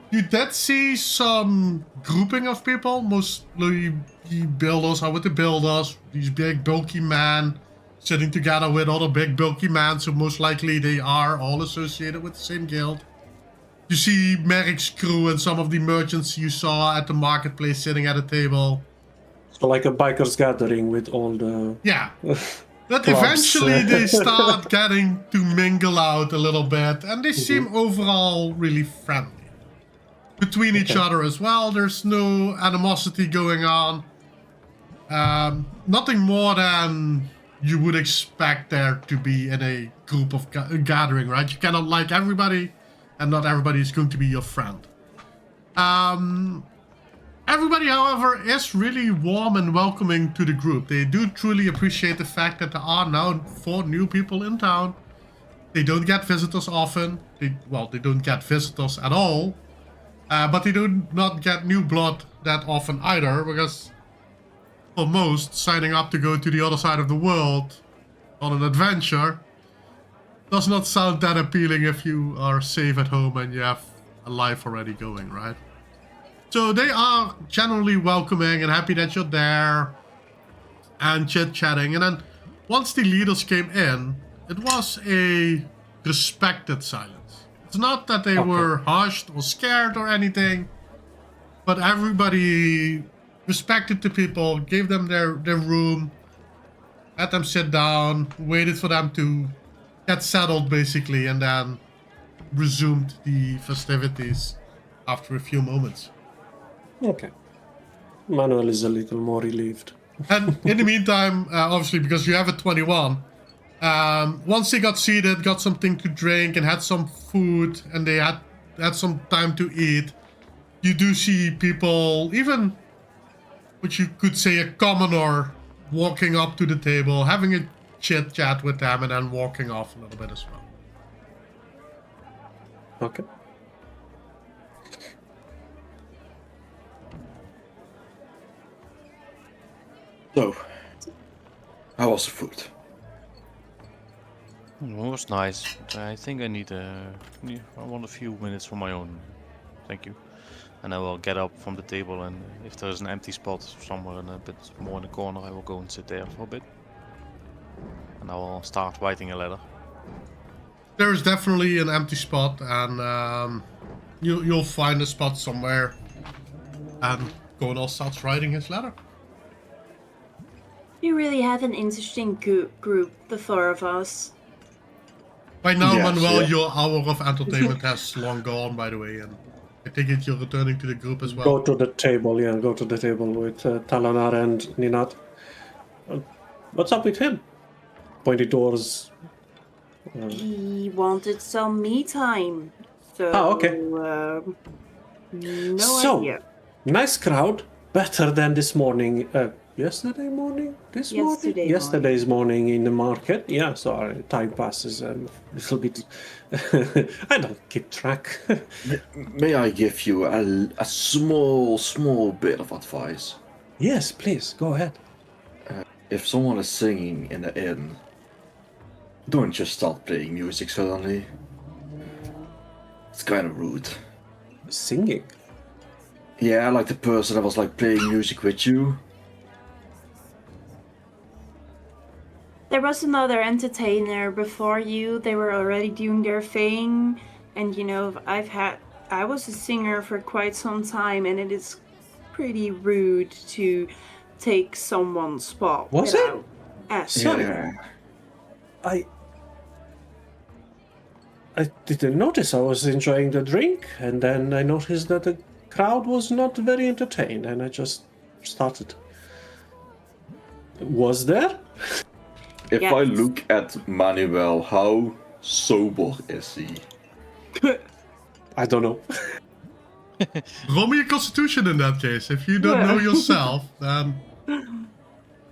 You did see some grouping of people, mostly the builders are with the builders, these big bulky men sitting together with other big bulky men, so most likely they are all associated with the same guild. You see Merrick's crew and some of the merchants you saw at the marketplace sitting at a table. So like a bikers gathering with all the... Yeah. But clubs. eventually they start getting to mingle out a little bit, and they seem overall really friendly. Between each other as well, there's no animosity going on. Nothing more than you would expect there to be in a group of gathering, right? You cannot like everybody, and not everybody is going to be your friend. Everybody, however, is really warm and welcoming to the group. They do truly appreciate the fact that there are now 4 new people in town. They don't get visitors often. They don't get visitors at all. But they do not get new blood that often either, because for most, signing up to go to the other side of the world on an adventure does not sound that appealing if you are safe at home and you have a life already going, right? So they are generally welcoming and happy that you're there and chit-chatting. And then once the leaders came in, it was a respected silence. It's not that they were hushed or scared or anything, but everybody respected the people, gave them their room, let them sit down, waited for them to get settled basically, and then resumed the festivities after a few moments. Okay. Manuel is a little more relieved. And in the meantime, obviously, because you have a 21, once they got seated, got something to drink, and had some food, and they had some time to eat, you do see people, even what you could say a commoner, walking up to the table, having a chit-chat with them, and then walking off a little bit as well. Okay. So, how was the food? It was nice. But I think I want a few minutes for my own. Thank you. And I will get up from the table, and if there's an empty spot somewhere in a bit more in the corner, I will go and sit there for a bit. And I will start writing a letter. There is definitely an empty spot, and you'll find a spot somewhere. And Gonal starts writing his letter. We really have an interesting group, the 4 of us. By now, Yes, Manuel, yeah. your hour of entertainment has long gone, by the way, and I think you're returning to the group as well. Go to the table with Talanar and Ninat. What's up with him? Pointy doors. He wanted some me time. So, okay. No idea. Nice crowd. Better than this morning. Yesterday morning? Yesterday's morning in the market. Yeah, sorry, time passes a little bit. I don't keep track. May I give you a small bit of advice? Yes, please, go ahead. If someone is singing in the inn, don't just start playing music suddenly. It's kind of rude. Singing? Yeah, like the person that was like playing music with you. There was another entertainer before you. They were already doing their thing. And you know, I was a singer for quite some time, and it is pretty rude to take someone's spot. Was it? Asking. Yeah. I didn't notice. I was enjoying the drink, and then I noticed that the crowd was not very entertained, and I just started. Was there? If Yes. I look at Manuel, how sober is he? I don't know. Roll me a constitution in that case. If you don't know yourself, then...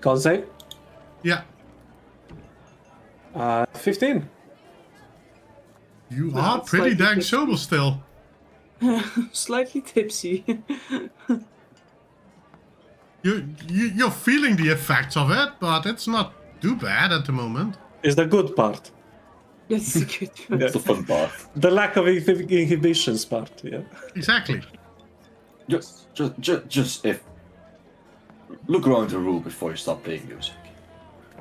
Can't say. Yeah. 15. You No, are it's pretty slightly dang tipsy. sober still. Slightly tipsy. You're feeling the effects of it, but it's not too bad at the moment. Is the good part. That's a good one. That's the fun part. The lack of inhibitions part, yeah. Exactly. Just if look around the room before you start playing music.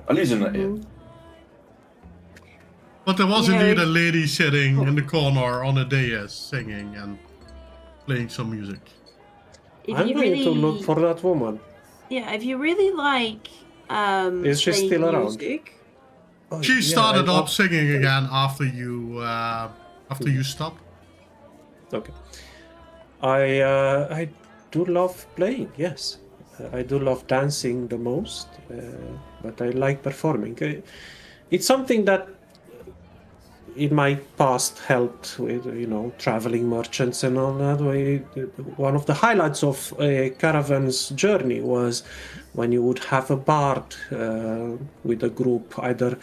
At least in the inn. But there was Yeah. indeed a lady sitting in the corner on a dais singing and playing some music. If I'm you going really, to look for that woman. yeah, if you really like, Is she playing still around? music, Oh, She yeah, started I- up singing again after you stopped. Okay. I do love playing, yes. I do love dancing the most, but I like performing. It's something that in my past helped with, traveling merchants and all that. One of the highlights of a caravan's journey was when you would have a bard with a group, either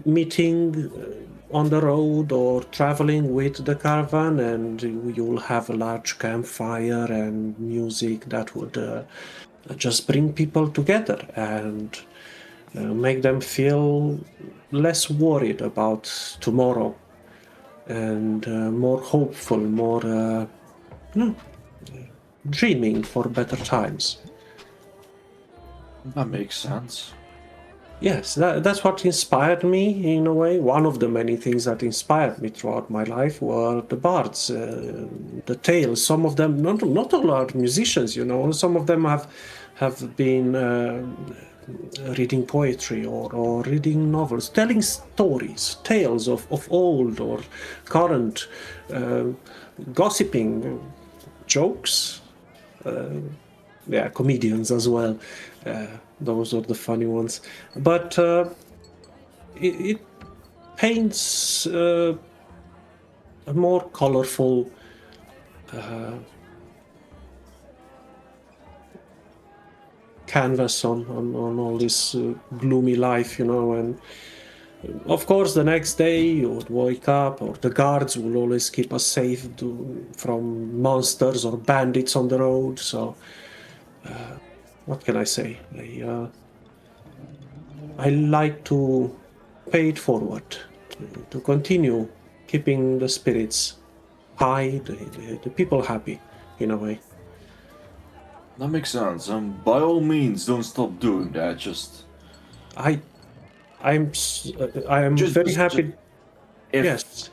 meeting on the road or traveling with the caravan, and you'll have a large campfire and music that would just bring people together and make them feel less worried about tomorrow and more hopeful, more dreaming for better times. That makes sense. Yes, that's what inspired me in a way. One of the many things that inspired me throughout my life were the bards, the tales. Some of them, not all are musicians, Some of them have been reading poetry or reading novels, telling stories, tales of old or current, gossiping, jokes. Comedians as well. Those are the funny ones. But it paints a more colorful canvas on all this gloomy life, and of course the next day you would wake up, or the guards will always keep us safe from monsters or bandits on the road, so what can I say? I like to pay it forward, to continue keeping the spirits high, the people happy, in a way. That makes sense. By all means, don't stop doing that. I am very happy. Yes,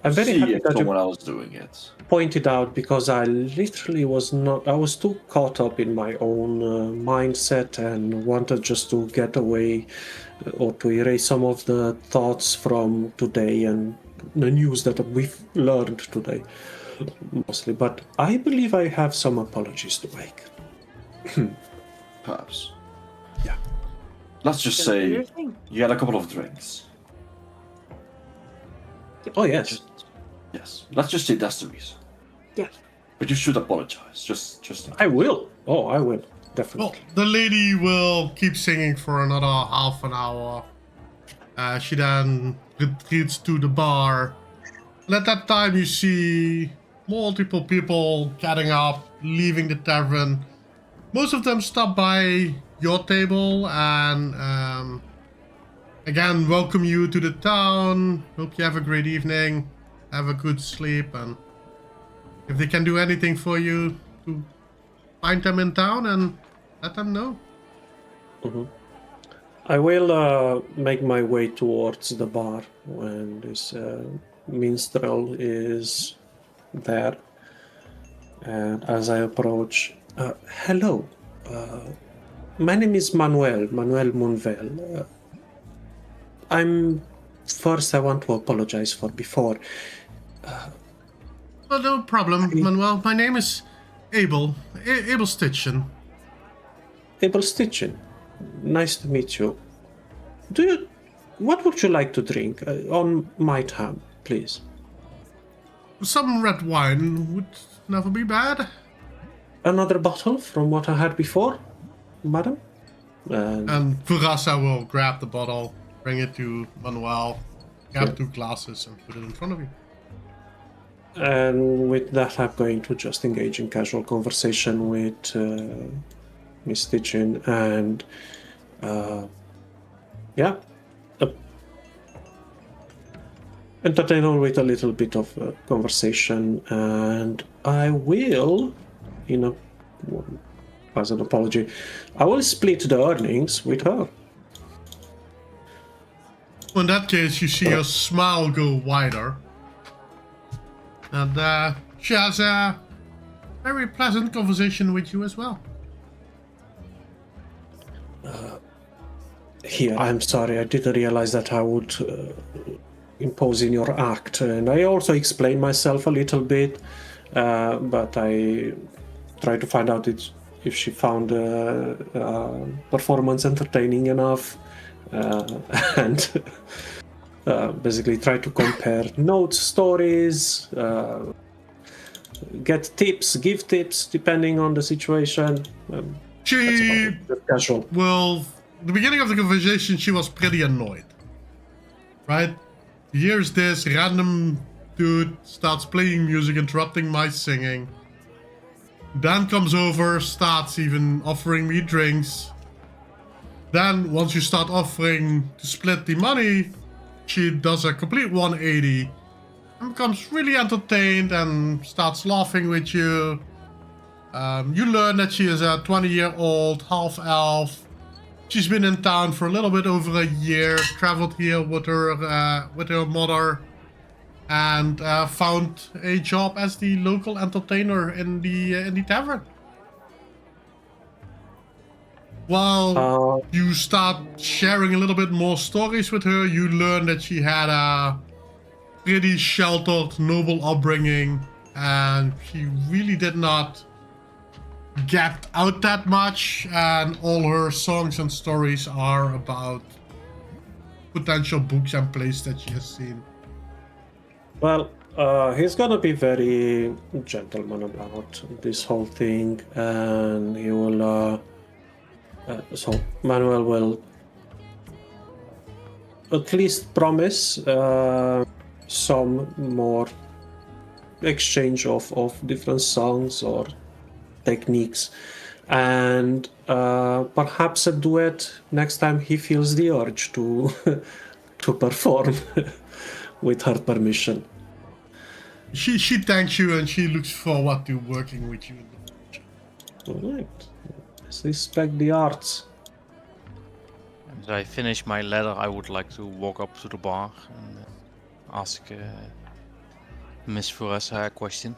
I'm very see happy if that you someone else doing it. pointed out, because I literally I was too caught up in my own mindset and wanted just to get away or to erase some of the thoughts from today and the news that we've learned today, mostly. But I believe I have some apologies to make. Perhaps. Yeah. Let's just Gonna do your say thing. you had a couple of drinks. Oh, yes. Yes. Let's just say that's the reason. Yeah. But you should apologize. Just. I will. Oh, I will. Well, Definitely. the lady will keep singing for another half an hour. She then retreats to the bar. And at that time you see multiple people getting up, leaving the tavern. Most of them stop by your table and again welcome you to the town. Hope you have a great evening. Have a good sleep, and if they can do anything for you, to find them in town and let them know. I will make my way towards the bar when this minstrel is there. And as I approach, hello, my name is Manuel Munvel. I want to apologize for before. Well, no problem, Manuel. My name is Abel Stitchen. Abel Stitchen. Nice to meet you. What would you like to drink? On my time, please. Some red wine would never be bad. Another bottle from what I had before, madam? And Furasa will grab the bottle, bring it to Manuel, grab 2 glasses and put it in front of you. And with that, I'm going to just engage in casual conversation with Miss Stitchin and entertain her with a little bit of conversation, and I will, as an apology, I will split the earnings with her. In that case, you see her smile go wider. And she has a very pleasant conversation with you as well. Here, I'm sorry, I didn't realize that I would impose in your act. And I also explained myself a little bit, but I tried to find out if she found performance entertaining enough, and basically try to compare notes, stories, get tips, give tips depending on the situation. She casual. Well, the beginning of the conversation, she was pretty annoyed, right? Here's this random dude starts playing music, interrupting my singing. Dan comes over, starts even offering me drinks. Then, once you start offering to split the money, she does a complete 180 and becomes really entertained and starts laughing with you. You learn that she is a 20-year-old half-elf. She's been in town for a little bit over a year, traveled here with her mother, and found a job as the local entertainer in the tavern. While you start sharing a little bit more stories with her, you learn that she had a pretty sheltered, noble upbringing, and she really did not get out that much, and all her songs and stories are about potential books and plays that she has seen. Well, he's gonna be very gentleman about this whole thing, and he will so Manuel will at least promise some more exchange of different songs or techniques, and perhaps a duet next time he feels the urge to to perform with her permission. She thanks you and she looks forward to working with you in the future. All right. Let's respect the arts. As I finish my letter, I would like to walk up to the bar and ask Miss Furasa a question.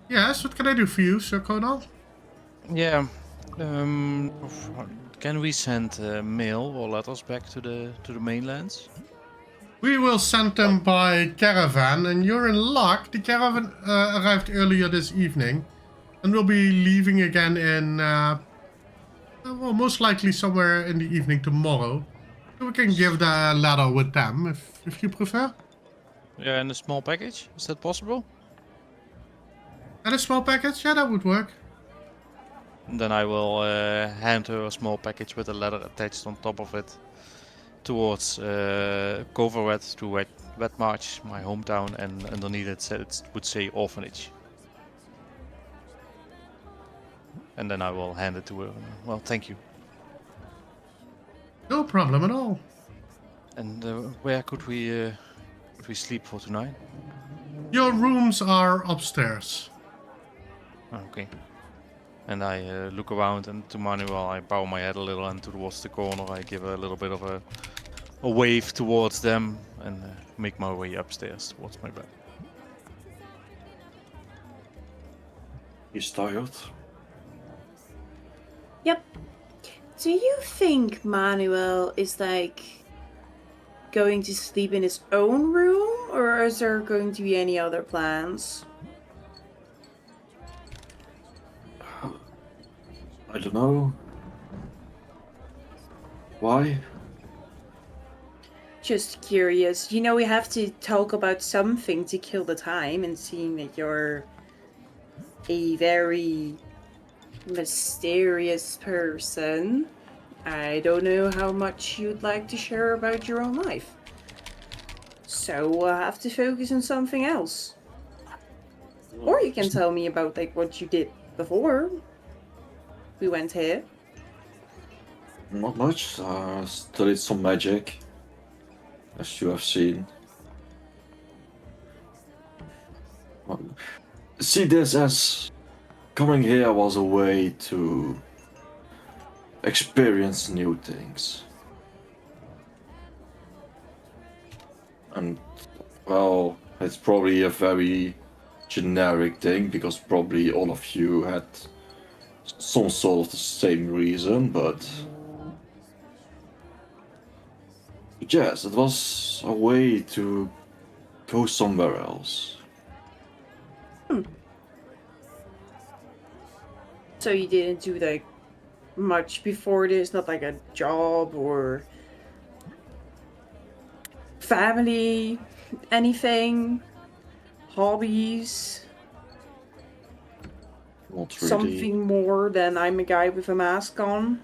Yes, what can I do for you, Sir Conal? Yeah, can we send mail or letters back to the mainlands? We will send them by caravan, and you're in luck. The caravan arrived earlier this evening, and will be leaving again in, well, most likely somewhere in the evening tomorrow. So we can give the letter with them, if you prefer. Yeah, in a small package? Is that possible? And a small package? Yeah, that would work. And then I will hand her a small package with a letter attached on top of it towards Coverwet to Wet March, my hometown, and underneath it would say orphanage. And then I will hand it to her. Well, thank you. No problem at all. And where could we sleep for tonight? Your rooms are upstairs. Okay. And I look around, and to Manuel I bow my head a little, and towards the corner I give a little bit of a wave towards them, and make my way upstairs towards my bed. He's tired. Yep. Do you think Manuel is like going to sleep in his own room, or is there going to be any other plans? I don't know. Why? Just curious. You know, we have to talk about something to kill the time, and seeing that you're a very mysterious person, I don't know how much you'd like to share about your own life. So we'll have to focus on something else. Or you can tell me about like what you did before we went here. Not much. Studied some magic, as you have seen. See this as coming here was a way to experience new things. And, well, it's probably a very generic thing, because probably all of you had some sort of the same reason, but yes, it was a way to go somewhere else. So you didn't do like much before this, not like a job or family, anything, hobbies, Not really. something more than I'm a guy with a mask on.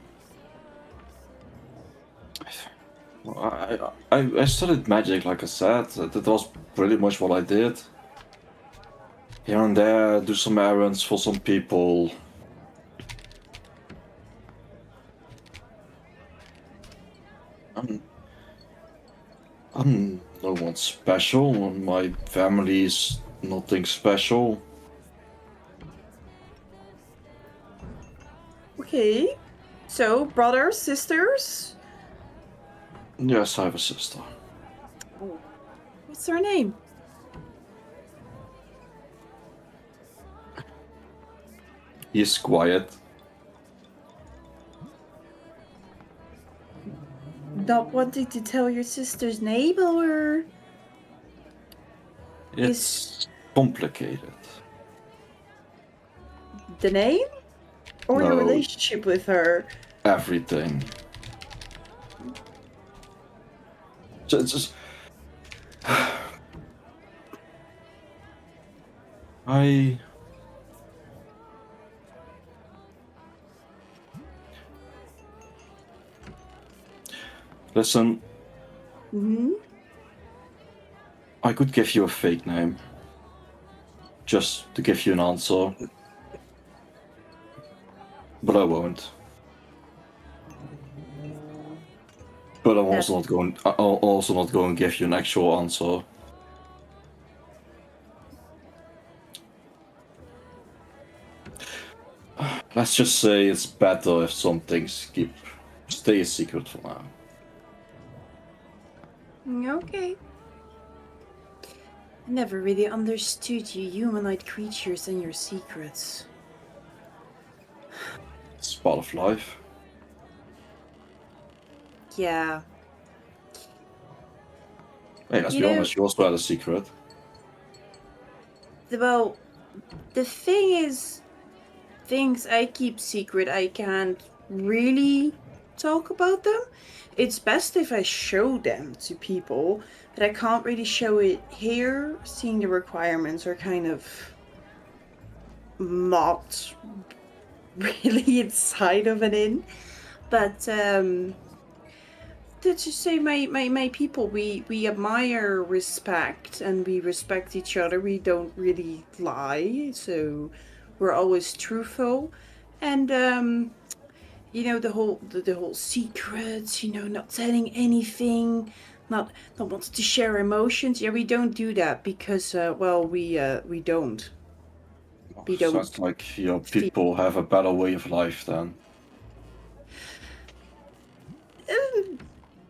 I studied magic, like I said. That was pretty much what I did. Here and there, do some errands for some people. I'm no one special, and my family is nothing special. Okay. So, brothers, sisters? Yes, I have a sister. What's her name? He's quiet. Not wanting to tell your sister's name, or It's complicated. the name? Or your No. relationship with her? Everything. Just I listen. Mm-hmm. I could give you a fake name, just to give you an answer, but I won't. But I'm also not going. I'll also not going to give you an actual answer. Let's just say it's better if some things stay a secret for now. Okay. I never really understood you humanoid creatures and your secrets. It's part of life. Yeah. Hey, let's You be know- honest, you also had a secret. Well, the thing is, things I keep secret, I can't really talk about them. It's best if I show them to people, but I can't really show it here, seeing the requirements are kind of not really inside of an inn. But let's just say my people, we admire respect, and we respect each other. We don't really lie, so we're always truthful. And you know, the whole secrets, you know, not telling anything, not wanting to share emotions. Yeah, we don't do that because well, we don't. We don't. Sounds like your people have a better way of life then.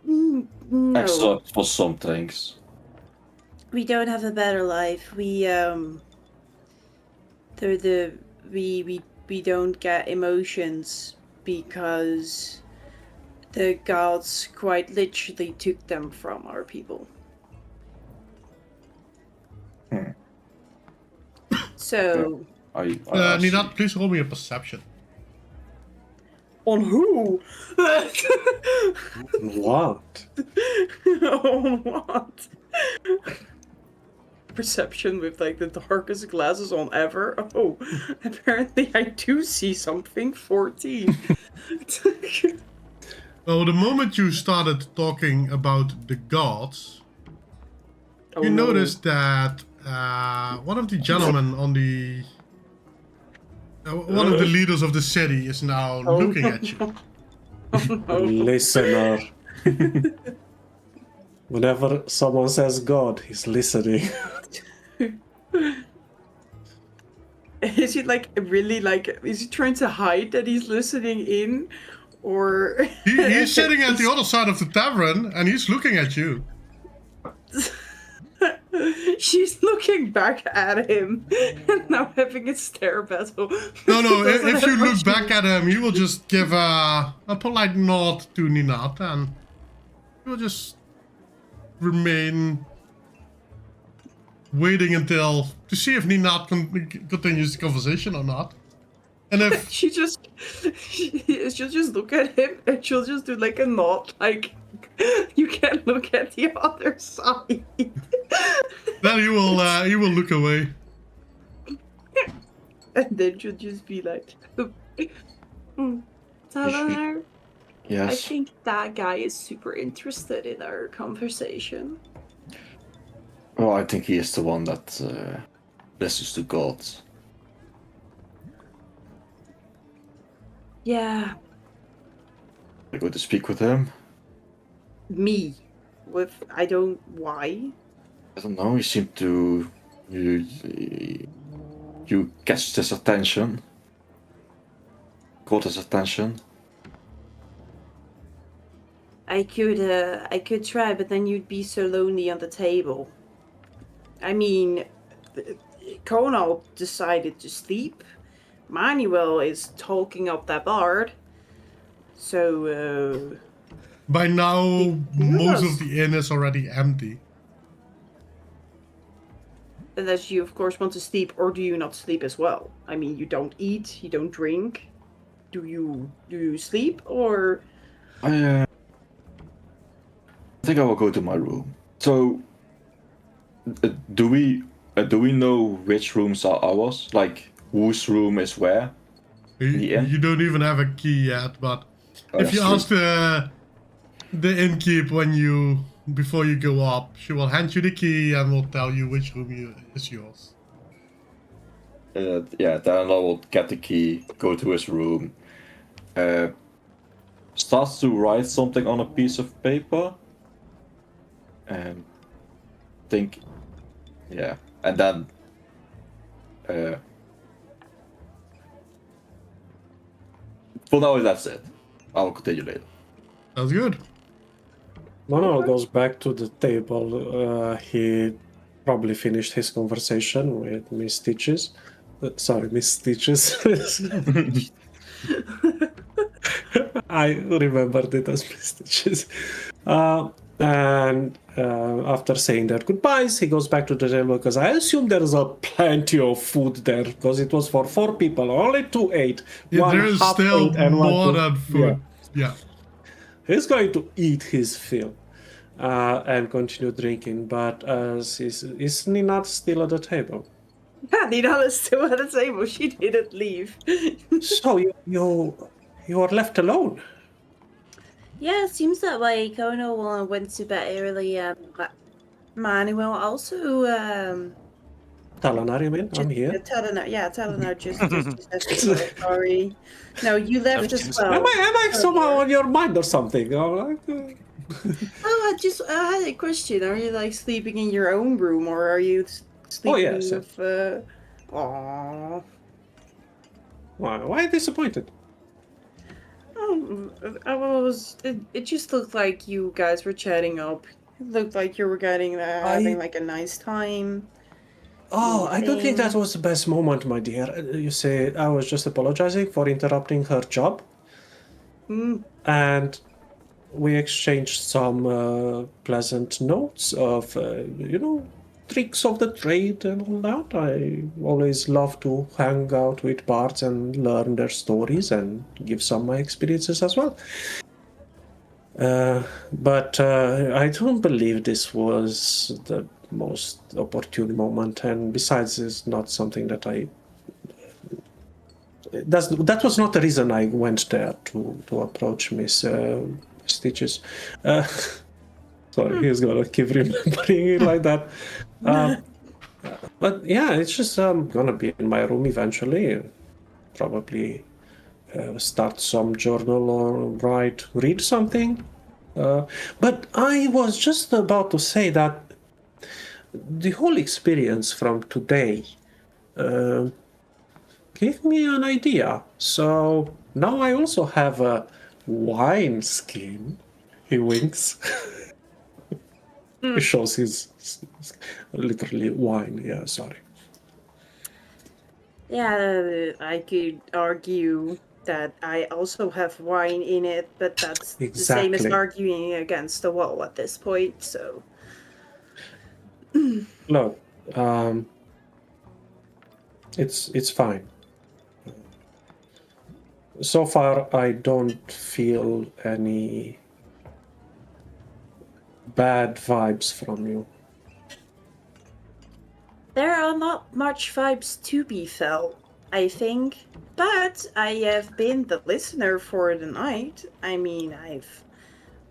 No. Except for some things. We don't have a better life. We we don't get emotions because the gods quite literally took them from our people. So I Ninat, please roll me a perception. On who? What? On what? Perception with like the darkest glasses on ever. Oh, apparently I do see something. 14. Well, the moment you started talking about the gods, Oh, you no. noticed that one of the gentlemen on the... one of the leaders of the city is now looking at you. Listener. Whenever someone says God, he's listening. Is he like really like? Is he trying to hide that he's listening in, or He's sitting at the other side of the tavern and he's looking at you. she's looking back at him and now having a stare battle? No, Doesn't if you have look much back at him, he will just give a polite nod to Ninat and he will just remain waiting until to see if Ninat continues the conversation or not. And if she'll just look at him and she'll just do like a nod, like you can look at the other side. then he will look away. And then she'll just be like, Talanar, I Yes. think that guy is super interested in our conversation. Well, I think he is the one that listens to gods. Yeah, I go to speak with him. me. With, I don't, why? I don't know. He seemed to you catch his attention. Caught his attention. I could try, but then you'd be so lonely on the table. I mean, Conal decided to sleep. Manuel is talking up that bard. So, By now, most Yes. of the inn is already empty. unless you, of course, want to sleep, or do you not sleep as well? I mean, you don't eat, you don't drink. Do you sleep, or? I think I will go to my room. So, do we know which rooms are ours? Like, whose room is where? Yeah. You don't even have a key yet, but Oh, if you that's true. ask the innkeep before you go up, she will hand you the key and will tell you which room is yours. Yeah, then I will get the key, go to his room, starts to write something on a piece of paper, and think, yeah, and then for now that's it. I will continue later. That's good. Manuel goes back to the table. He probably finished his conversation with Miss Stitches. Sorry, Miss Stitches. I remembered it as Miss Stitches. And after saying their goodbyes, he goes back to the table because I assume there's plenty of food there because it was for 4 people. Only 2 ate. Yeah, One there is half still ate and one more two- than food. Yeah. He's going to eat his fill and continue drinking, but is Ninat still at the table? Yeah, Nina is still at the table. She didn't leave. So you are left alone. Yeah, it seems that way. Kono went to bed early. Manuel also. Talanar, you mean? I'm here. Telenar just sorry. No, you left as well. Am I somehow on your mind or something? Oh, I had a question. Are you like sleeping in your own room, or are you sleeping yes. with? Aww. Why disappointed? It just looked like you guys were chatting up. It looked like you were having like a nice time. Oh, I don't think that was the best moment, my dear. You say I was just apologizing for interrupting her job. And we exchanged some pleasant notes of, tricks of the trade and all that. I always love to hang out with bards and learn their stories and give some of my experiences as well. But I don't believe this was the most opportune moment, and besides, it's not something that that was not the reason I went there to approach Miss Stitches. Sorry, he's gonna keep remembering it like that. But yeah, it's just gonna be in my room eventually. Probably start some journal or read something. But I was just about to say that the whole experience from today gave me an idea. So now I also have a wine skin. He winks. He shows his literally wine. Yeah, sorry. Yeah, I could argue that I also have wine in it, but that's the same as Exactly. arguing against the wall at this point, so. Look, it's fine. So far, I don't feel any bad vibes from you. There are not much vibes to be felt, I think. But I have been the listener for the night. I mean, I've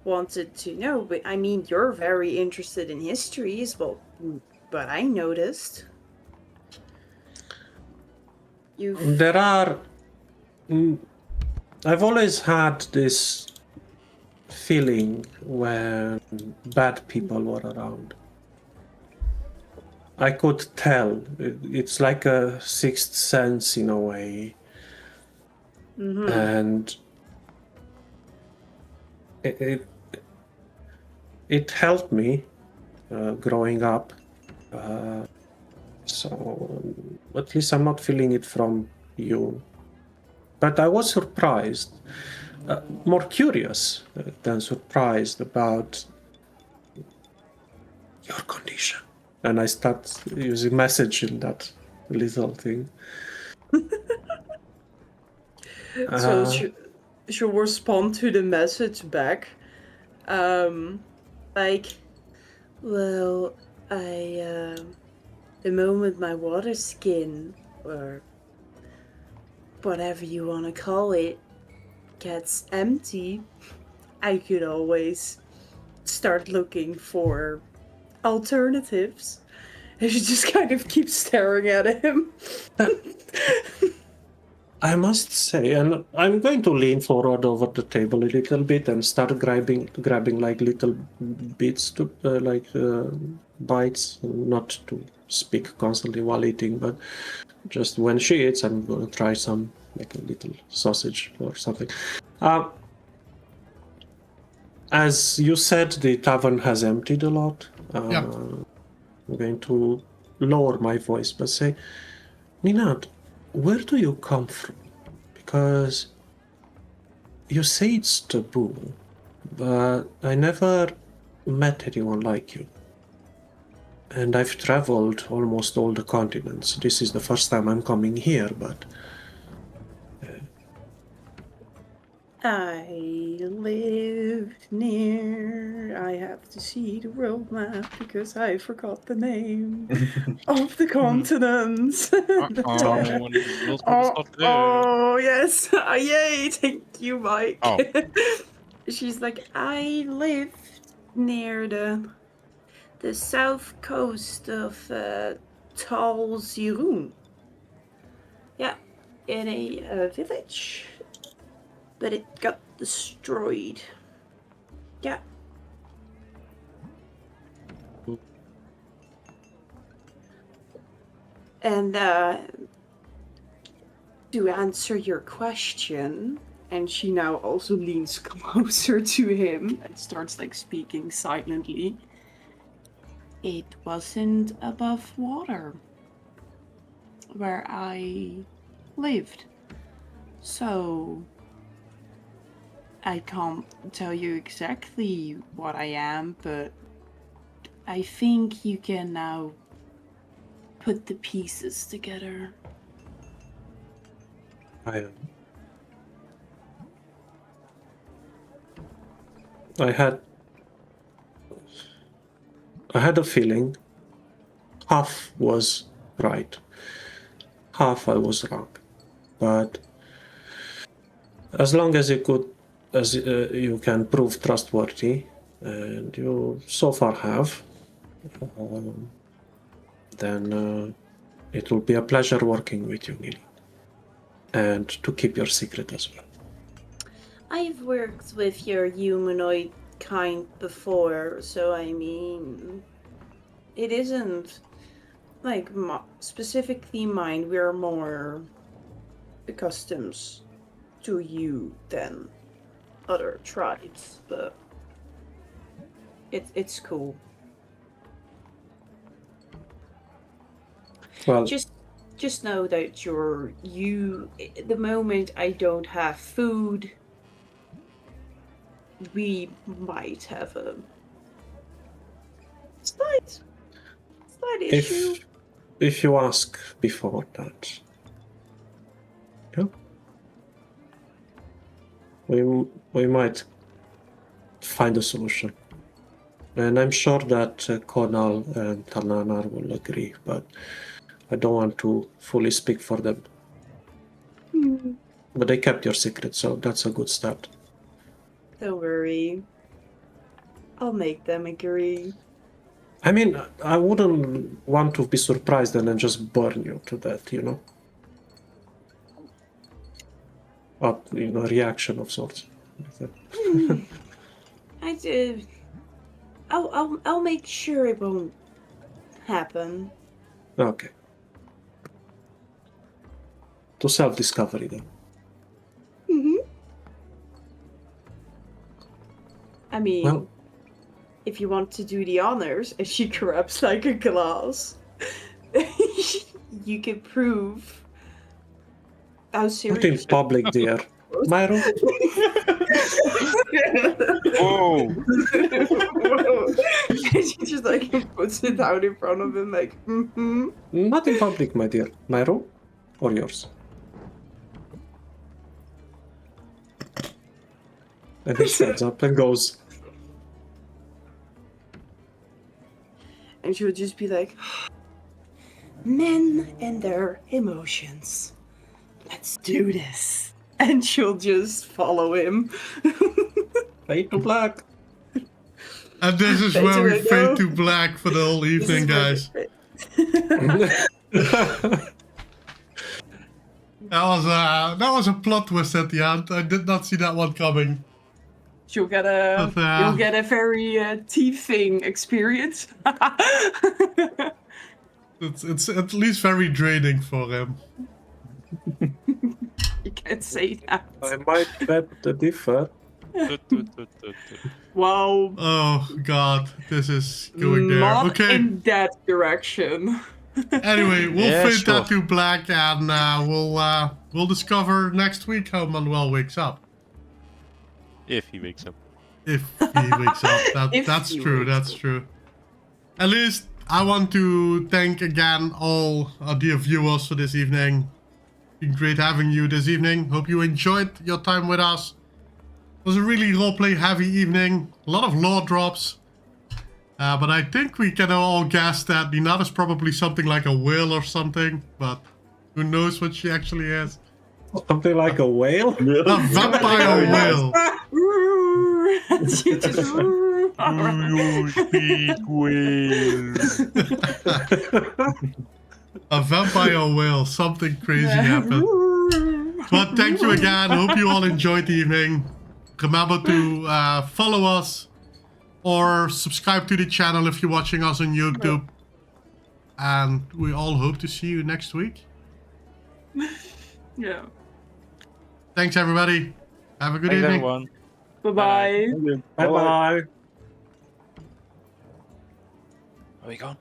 wanted to know, but I mean, you're very interested in history as well, but I noticed. There are... I've always had this feeling when bad people were around. I could tell. It's like a sixth sense in a way. Mm-hmm. And it helped me growing up. So at least I'm not feeling it from you. But I was surprised, more curious than surprised about your condition. And I start using message in that little thing. So she'll respond to the message back. Like, well, the moment my water skin, or whatever you want to call it, gets empty, I could always start looking for alternatives. And she just kind of keeps staring at him. I must say, and I'm going to lean forward over the table a little bit and start grabbing like little bits to bites, not to speak constantly while eating, but just when she eats, I'm going to try some, like a little sausage or something. As you said, the tavern has emptied a lot. Yeah. I'm going to lower my voice, but say, Ninad, where do you come from? Because you say it's taboo, but I never met anyone like you. And I've traveled almost all the continents. This is the first time I'm coming here, but... I lived near... I have to see the world map because I forgot the name of the continents. Oh, yes. Yay, thank you, Mike. Oh. She's like, I lived near the south coast of Tal Ziroon. Yeah, in a village. But it got destroyed. Yeah. And to answer your question, and she now also leans closer to him and starts like speaking silently. It wasn't above water where I lived. So I can't tell you exactly what I am, but I think you can now put the pieces together. I had a feeling half was right, half I was wrong, but as long as you can prove trustworthy, and you so far have, then it will be a pleasure working with you, Nili, and to keep your secret as well. I've worked with your humanoid kind before, so I mean, it isn't like specifically mine. We're more accustomed to you than other tribes, but it's cool. Well, just know that the moment I don't have food, we might have a slight issue. If you ask before that, yeah, we might find a solution, and I'm sure that Konal and Talnanar will agree, but I don't want to fully speak for them. But they kept your secret, so that's a good start. Don't worry. I'll make them agree. I mean, I wouldn't want to be surprised and then just burn you to death, you know? A reaction of sorts. I'll make sure it won't happen. Okay. To self-discovery, then. I mean, Well, if you want to do the honors, if she corrupts like a glass, you can prove how serious. not in public, dear. Myro? Whoa! She just like puts it out in front of him, like, Not in public, my dear. Myro? Or yours? And he stands up and goes. And she would just be like, men and their emotions. Let's do this. And she'll just follow him. Fade to black. And this is Fade where to we red, fade no. to black for the whole This evening, is guys. That was a plot twist at the end. I did not see that one coming. You'll get But, a very teething experience. It's at least very draining for him. You can't say that. I might bet the differ. Wow. Oh god, this is going there. Not Okay. in that direction. Anyway, we'll Yeah, fade sure. that to black, and we'll discover next week how Manuel wakes up. If he wakes up. If he wakes up. If That's he true, wakes that's up. true. At least I want to thank again all our dear viewers for this evening. Been great having you this evening. Hope you enjoyed your time with us. It was a really roleplay heavy evening. A lot of lore drops. But I think we can all guess that Ninada's probably something like a whale or something. But who knows what she actually is. Something like a whale? A vampire whale. She just You speak whale. A vampire whale. Something crazy happened. But thank you again. Hope you all enjoyed the evening. Remember to follow us or subscribe to the channel if you're watching us on YouTube. And we all hope to see you next week. Yeah. Thanks, everybody. Have a good Thanks, evening. everyone. Bye-bye. Bye-bye. Are we gone?